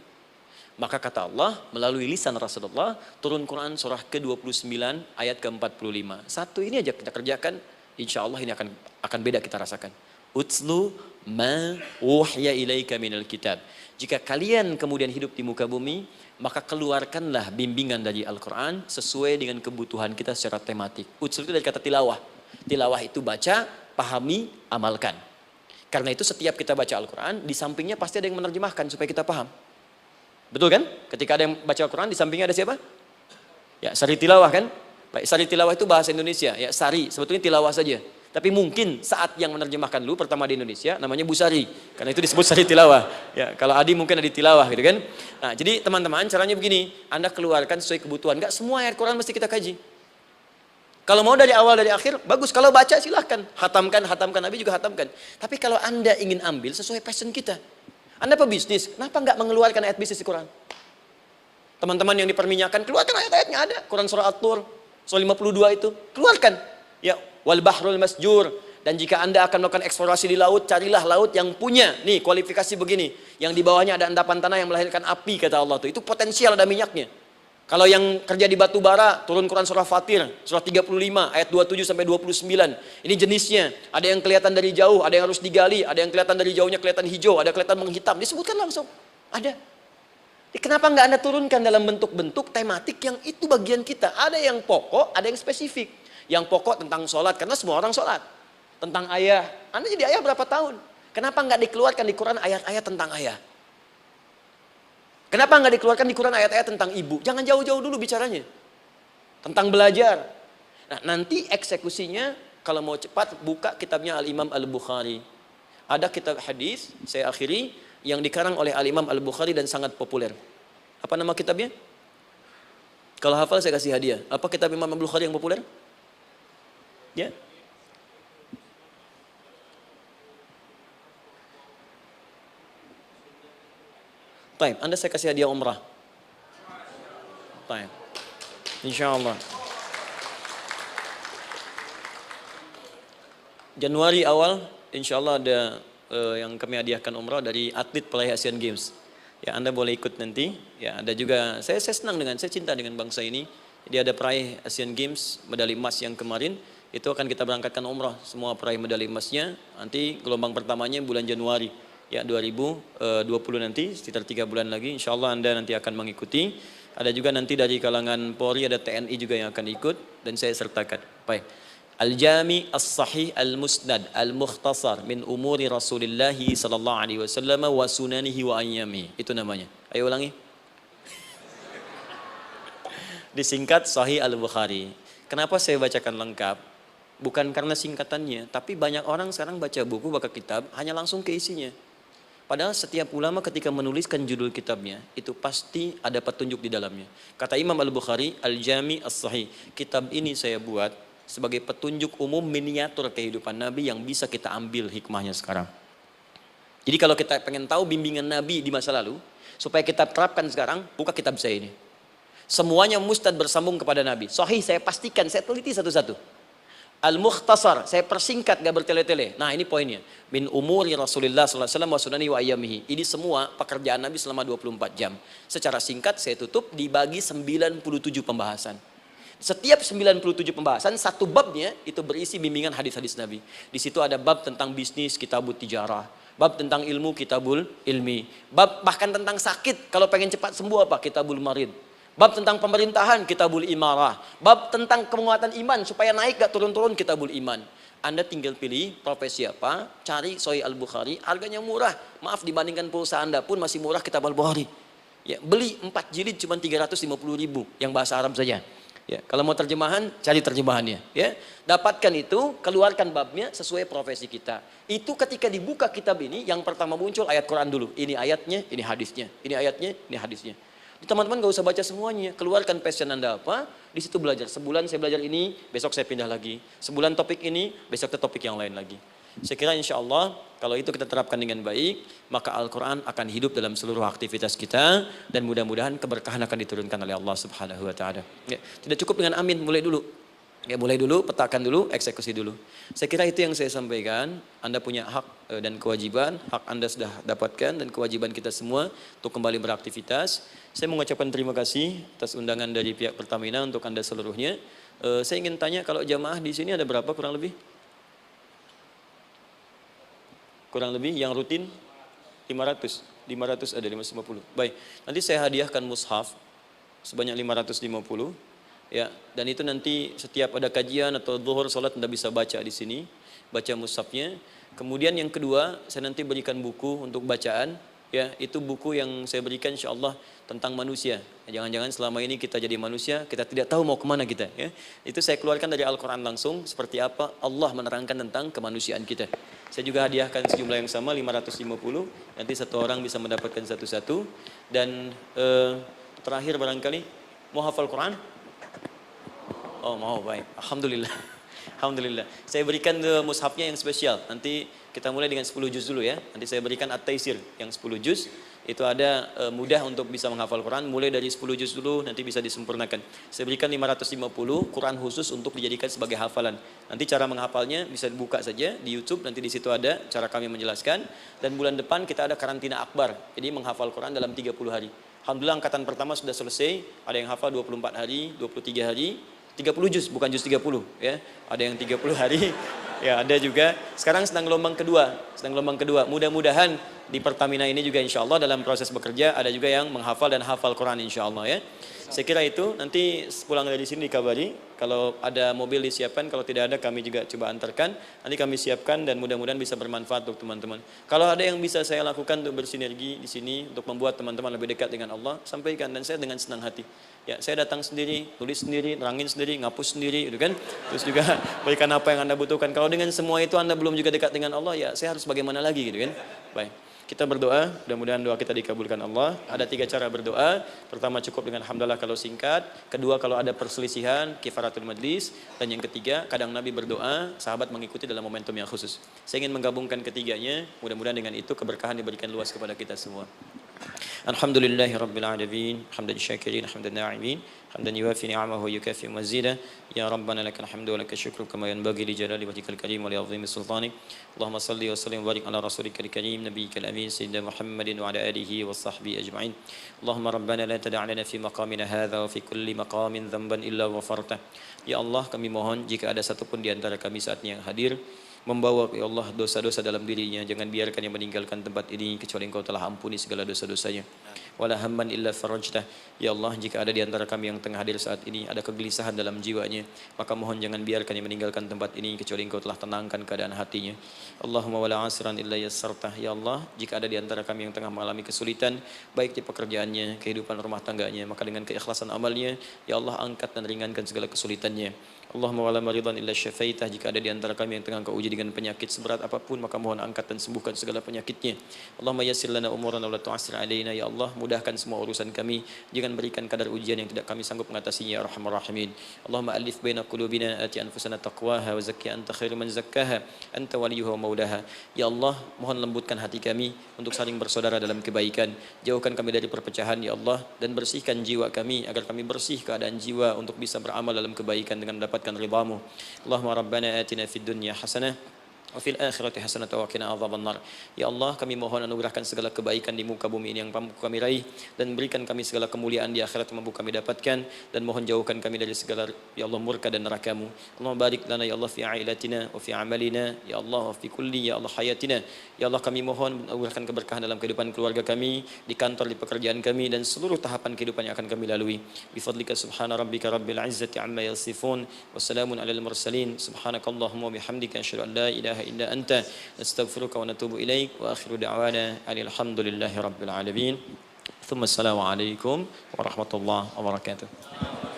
maka kata Allah melalui lisan Rasulullah turun Quran surah ke-29 ayat ke-45. Satu ini aja kita kerjakan, insya Allah ini akan beda kita rasakan. Utslu ma uhya ilaika minal kitab. Jika kalian kemudian hidup di muka bumi, maka keluarkanlah bimbingan dari Al-Quran sesuai dengan kebutuhan kita secara tematik. Utslu itu dari kata tilawah. Tilawah itu baca, pahami, amalkan. Karena itu setiap kita baca Al-Quran, di sampingnya pasti ada yang menerjemahkan supaya kita paham. Betul kan? Ketika ada yang baca Al-Quran, di sampingnya ada siapa? Ya, sari tilawah kan? Baik, sari tilawah itu bahasa Indonesia. Ya, sari, sebetulnya tilawah saja. Tapi mungkin saat yang menerjemahkan dulu pertama di Indonesia, namanya Bu Sari. Karena itu disebut sari tilawah. Ya, kalau Adi mungkin ada di tilawah gitu kan? Nah, jadi teman-teman, caranya begini. Anda keluarkan sesuai kebutuhan. Enggak semua ayat Quran mesti kita kaji. Kalau mau dari awal dari akhir, bagus. Kalau baca silahkan. Hatamkan, Nabi juga hatamkan. Tapi kalau Anda ingin ambil sesuai passion kita. Anda pebisnis, kenapa nggak mengeluarkan ayat bisnis di Quran? Teman-teman yang diperminyakan, keluarkan ayat-ayatnya ada. Quran surah At-Tur, surah 52 itu. Keluarkan. Ya, wal bahrul masjur. Dan jika Anda akan melakukan eksplorasi di laut, carilah laut yang punya. Nih, kualifikasi begini. Yang di bawahnya ada endapan tanah yang melahirkan api, kata Allah tuh. Itu potensial ada minyaknya. Kalau yang kerja di batu bara, turun Quran surah Fatir, surah 35, ayat 27 sampai 29. Ini jenisnya. Ada yang kelihatan dari jauh, ada yang harus digali, ada yang kelihatan dari jauhnya kelihatan hijau, ada kelihatan menghitam. Disebutkan langsung. Ada. Kenapa nggak Anda turunkan dalam bentuk-bentuk tematik yang itu bagian kita? Ada yang pokok, ada yang spesifik. Yang pokok tentang sholat, karena semua orang sholat. Tentang ayah. Anda jadi ayah berapa tahun? Kenapa nggak dikeluarkan di Quran ayat-ayat tentang ayah? Kenapa nggak dikeluarkan di Quran ayat-ayat tentang ibu? Jangan jauh-jauh dulu bicaranya. Tentang belajar. Nah, nanti eksekusinya, kalau mau cepat, buka kitabnya Al-Imam Al-Bukhari. Ada kitab hadis, saya akhiri, yang dikarang oleh Al-Imam Al-Bukhari dan sangat populer. Apa nama kitabnya? Kalau hafal saya kasih hadiah. Apa kitab Imam Al-Bukhari yang populer? Ya. Baik, Anda saya kasih hadiah umrah. Baik. Insyaallah. Januari awal, insyaallah ada yang kami hadiahkan umrah dari atlet peraih Asian Games. Ya, Anda boleh ikut nanti. Ya, ada juga saya senang saya cinta dengan bangsa ini. Jadi ada peraih Asian Games medali emas yang kemarin, itu akan kita berangkatkan umrah semua peraih medali emasnya. Nanti gelombang pertamanya bulan Januari. Ya, 2020 nanti sekitar 3 bulan lagi, insyaallah Anda nanti akan mengikuti. Ada juga nanti dari kalangan Polri, ada TNI juga yang akan ikut dan saya sertakan. Baik. Al-Jami As-Sahih Al-Musnad Al-Mukhtasar min umuri Rasulillah sallallahu alaihi wasallam wa sunanihi wa ayyami. Itu namanya. Ayo ulangi. Disingkat Sahih Al-Bukhari. Kenapa saya bacakan lengkap? Bukan karena singkatannya, tapi banyak orang sekarang baca buku, baca kitab hanya langsung ke isinya. Padahal setiap ulama ketika menuliskan judul kitabnya, itu pasti ada petunjuk di dalamnya. Kata Imam Al-Bukhari, Al-Jami As-Sahih. Kitab ini saya buat sebagai petunjuk umum miniatur kehidupan Nabi yang bisa kita ambil hikmahnya sekarang. Jadi kalau kita pengen tahu bimbingan Nabi di masa lalu, supaya kita terapkan sekarang, buka kitab saya ini. Semuanya mustad bersambung kepada Nabi. Sahih saya pastikan, saya teliti satu-satu. Al-Mukhtasar, saya persingkat, gak bertele-tele. Nah ini poinnya. Min umuri Rasulullah SAW wa sunani wa ayyamihi. Ini semua pekerjaan Nabi selama 24 jam. Secara singkat saya tutup dibagi 97 pembahasan. Setiap 97 pembahasan, satu babnya itu berisi bimbingan hadis-hadis Nabi. Di situ ada bab tentang bisnis, kitabul tijarah. Bab tentang ilmu, kitabul ilmi. Bab bahkan tentang sakit, kalau pengen cepat sembuh apa? Kitabul marid. Bab tentang pemerintahan, kitabul imarah. Bab tentang penguatan iman, supaya naik gak turun-turun, kitabul iman. Anda tinggal pilih profesi apa, cari Sahih Al-Bukhari, harganya murah. Maaf, dibandingkan pulsa Anda pun masih murah kitab Al-Bukhari. Ya, beli 4 jilid cuma 350.000 yang bahasa Arab saja. Ya, kalau mau terjemahan, cari terjemahannya. Ya, dapatkan itu, keluarkan babnya sesuai profesi kita. Itu ketika dibuka kitab ini, yang pertama muncul ayat Quran dulu. Ini ayatnya, ini hadisnya. Ini ayatnya, ini hadisnya. Teman-teman gak usah baca semuanya. Keluarkan passion Anda apa, di situ belajar. Sebulan saya belajar ini, besok saya pindah lagi. Sebulan topik ini, besok ke topik yang lain lagi. Saya kira insya Allah kalau itu kita terapkan dengan baik, maka Al-Quran akan hidup dalam seluruh aktivitas kita dan mudah-mudahan keberkahan akan diturunkan oleh Allah Subhanahu Wa Taala. Ya, tidak cukup dengan amin, mulai dulu. Ya, mulai dulu, petakan dulu, eksekusi dulu. Saya kira itu yang saya sampaikan. Anda punya hak dan kewajiban, hak Anda sudah dapatkan dan kewajiban kita semua untuk kembali beraktivitas. Saya mengucapkan terima kasih atas undangan dari pihak Pertamina untuk Anda seluruhnya. Saya ingin tanya, kalau jamaah di sini ada berapa kurang lebih? Kurang lebih yang rutin 500 ada 550. Baik, nanti saya hadiahkan mushaf sebanyak 550 ya, dan itu nanti setiap ada kajian atau zuhur salat Anda bisa baca di sini, baca mushafnya. Kemudian yang kedua, saya nanti berikan buku untuk bacaan ya, itu buku yang saya berikan insyaallah tentang manusia. Jangan-jangan selama ini kita jadi manusia, kita tidak tahu mau kemana kita ya. Itu saya keluarkan dari Al-Quran langsung, seperti apa Allah menerangkan tentang kemanusiaan kita. Saya juga hadiahkan sejumlah yang sama 550, nanti satu orang bisa mendapatkan satu-satu. Dan terakhir barangkali mau hafal Quran? Oh mau, baik, Alhamdulillah. Alhamdulillah. Saya berikan mushafnya yang spesial. Nanti kita mulai dengan 10 juz dulu ya. Nanti saya berikan At-Taisir yang 10 juz. Itu ada mudah untuk bisa menghafal Quran. Mulai dari 10 juz dulu, nanti bisa disempurnakan. Saya berikan 550 Quran khusus untuk dijadikan sebagai hafalan. Nanti cara menghafalnya bisa dibuka saja di YouTube. Nanti di situ ada cara kami menjelaskan. Dan bulan depan kita ada karantina akbar. Jadi menghafal Quran dalam 30 hari. Alhamdulillah angkatan pertama sudah selesai. Ada yang hafal 24 hari, 23 hari. 30 juz, bukan juz 30 ya. Ada yang 30 hari, Ya, ada juga. Sekarang sedang gelombang kedua. Mudah-mudahan di Pertamina ini juga insya Allah dalam proses bekerja ada juga yang menghafal dan hafal Quran insya Allah ya. Saya kira itu, nanti pulang dari sini dikabari. Kalau ada mobil disiapkan, kalau tidak ada kami juga coba antarkan. Nanti kami siapkan dan mudah-mudahan bisa bermanfaat untuk teman-teman. Kalau ada yang bisa saya lakukan untuk bersinergi di sini, untuk membuat teman-teman lebih dekat dengan Allah, sampaikan. Dan saya dengan senang hati. Ya, saya datang sendiri, tulis sendiri, nerangin sendiri, ngapus sendiri, gitu kan. Terus juga berikan apa yang Anda butuhkan. Kalau dengan semua itu Anda belum juga dekat dengan Allah, ya saya harus bagaimana lagi gitu kan. Baik. Kita berdoa, mudah-mudahan doa kita dikabulkan Allah. Ada 3 cara berdoa. Pertama cukup dengan hamdalah kalau singkat. Kedua kalau ada perselisihan, kifaratul majlis. Dan yang ketiga, kadang Nabi berdoa, sahabat mengikuti dalam momentum yang khusus. Saya ingin menggabungkan ketiganya. Mudah-mudahan dengan itu keberkahan diberikan luas kepada kita semua. Alhamdulillahi Rabbil Alamin, hamdan syakirin, hamdan na'imin, hamdan yuwafi ni'amahu wa yukafi mazida. Ya Rabbana lakal hamdu wa lakal syukru kama yanbaghi li jalali wajhikal karim wa li 'azimi sultanik. Allahumma salli wa sallim wa barik ala rasulika karim nabiyyikal amin sayyidina Muhammadin wa ala alihi wa sahbihi ajma'in. Allahumma rabbana la tada' lana fi maqamina hadha wa fi kulli maqamin dhanban illa ghafartah. Ya Allah, kami mohon jika ada satu pun di antara kami saat ini yang hadir membawa ya Allah dosa-dosa dalam dirinya, jangan biarkan yang meninggalkan tempat ini kecuali Engkau telah ampuni segala dosa-dosanya. Wala hamman illa farajtah. Ya Allah, jika ada di antara kami yang tengah hadir saat ini ada kegelisahan dalam jiwanya, maka mohon jangan biarkan yang meninggalkan tempat ini kecuali Engkau telah tenangkan keadaan hatinya. Allahumma wala asran illa yassartah. Ya Allah, jika ada di antara kami yang tengah mengalami kesulitan baik di pekerjaannya, kehidupan rumah tangganya, maka dengan keikhlasan amalnya ya Allah angkat dan ringankan segala kesulitannya. Allahumma wala maridan illa syafaitah. Jika ada di antara kami yang tengah Engkau uji dengan penyakit seberat apapun, maka mohon angkat dan sembuhkan segala penyakitnya. Allahumma yassir lana umurana wa la tu'assir alaina. Ya Allah, mudahkan semua urusan kami, jangan berikan kadar ujian yang tidak kami sanggup mengatasinya ya arhamar rahimin. Allahumma alif baina qulubina, ati anfusana taqwaha wa zakki anta khairu man zakkaha anta waliyuha wa maulaha. Ya Allah, mohon lembutkan hati kami untuk saling bersaudara dalam kebaikan. Jauhkan kami dari perpecahan ya Allah, dan bersihkan jiwa kami agar kami bersih keadaan jiwa untuk bisa beramal dalam kebaikan dengan mendapatkan ridhamu. Allahumma rabbana atina fid dunya hasanah wa fil akhirati hasanah wa qina adzabannar. Ya Allah, kami mohon anugerahkan segala kebaikan di muka bumi ini yang mampu kami raih, dan berikan kami segala kemuliaan di akhirat yang mampu kami dapatkan, dan mohon jauhkan kami dari segala ya Allah murka dan neraka-Mu. Allahumma barik lana ya Allah fi ailatina wa fi amalina ya Allah wa fi kulli ya Allah hayatina. Ya Allah, kami mohon anugerahkan keberkahan dalam kehidupan keluarga kami, di kantor, di pekerjaan kami, dan seluruh tahapan kehidupan yang akan kami lalui. Bi fadlika subhana rabbika rabbil izzati amma yasifun wa salamun alal mursalin. Subhanakallahumma wa bihamdika asyhadu an la ilaha illa anta nastaghfiruka wa natubu ilaik wa akhiru da'wana alhamdulillahi rabbil alamin. Thumma assalamu alaikum warahmatullahi wabarakatuh.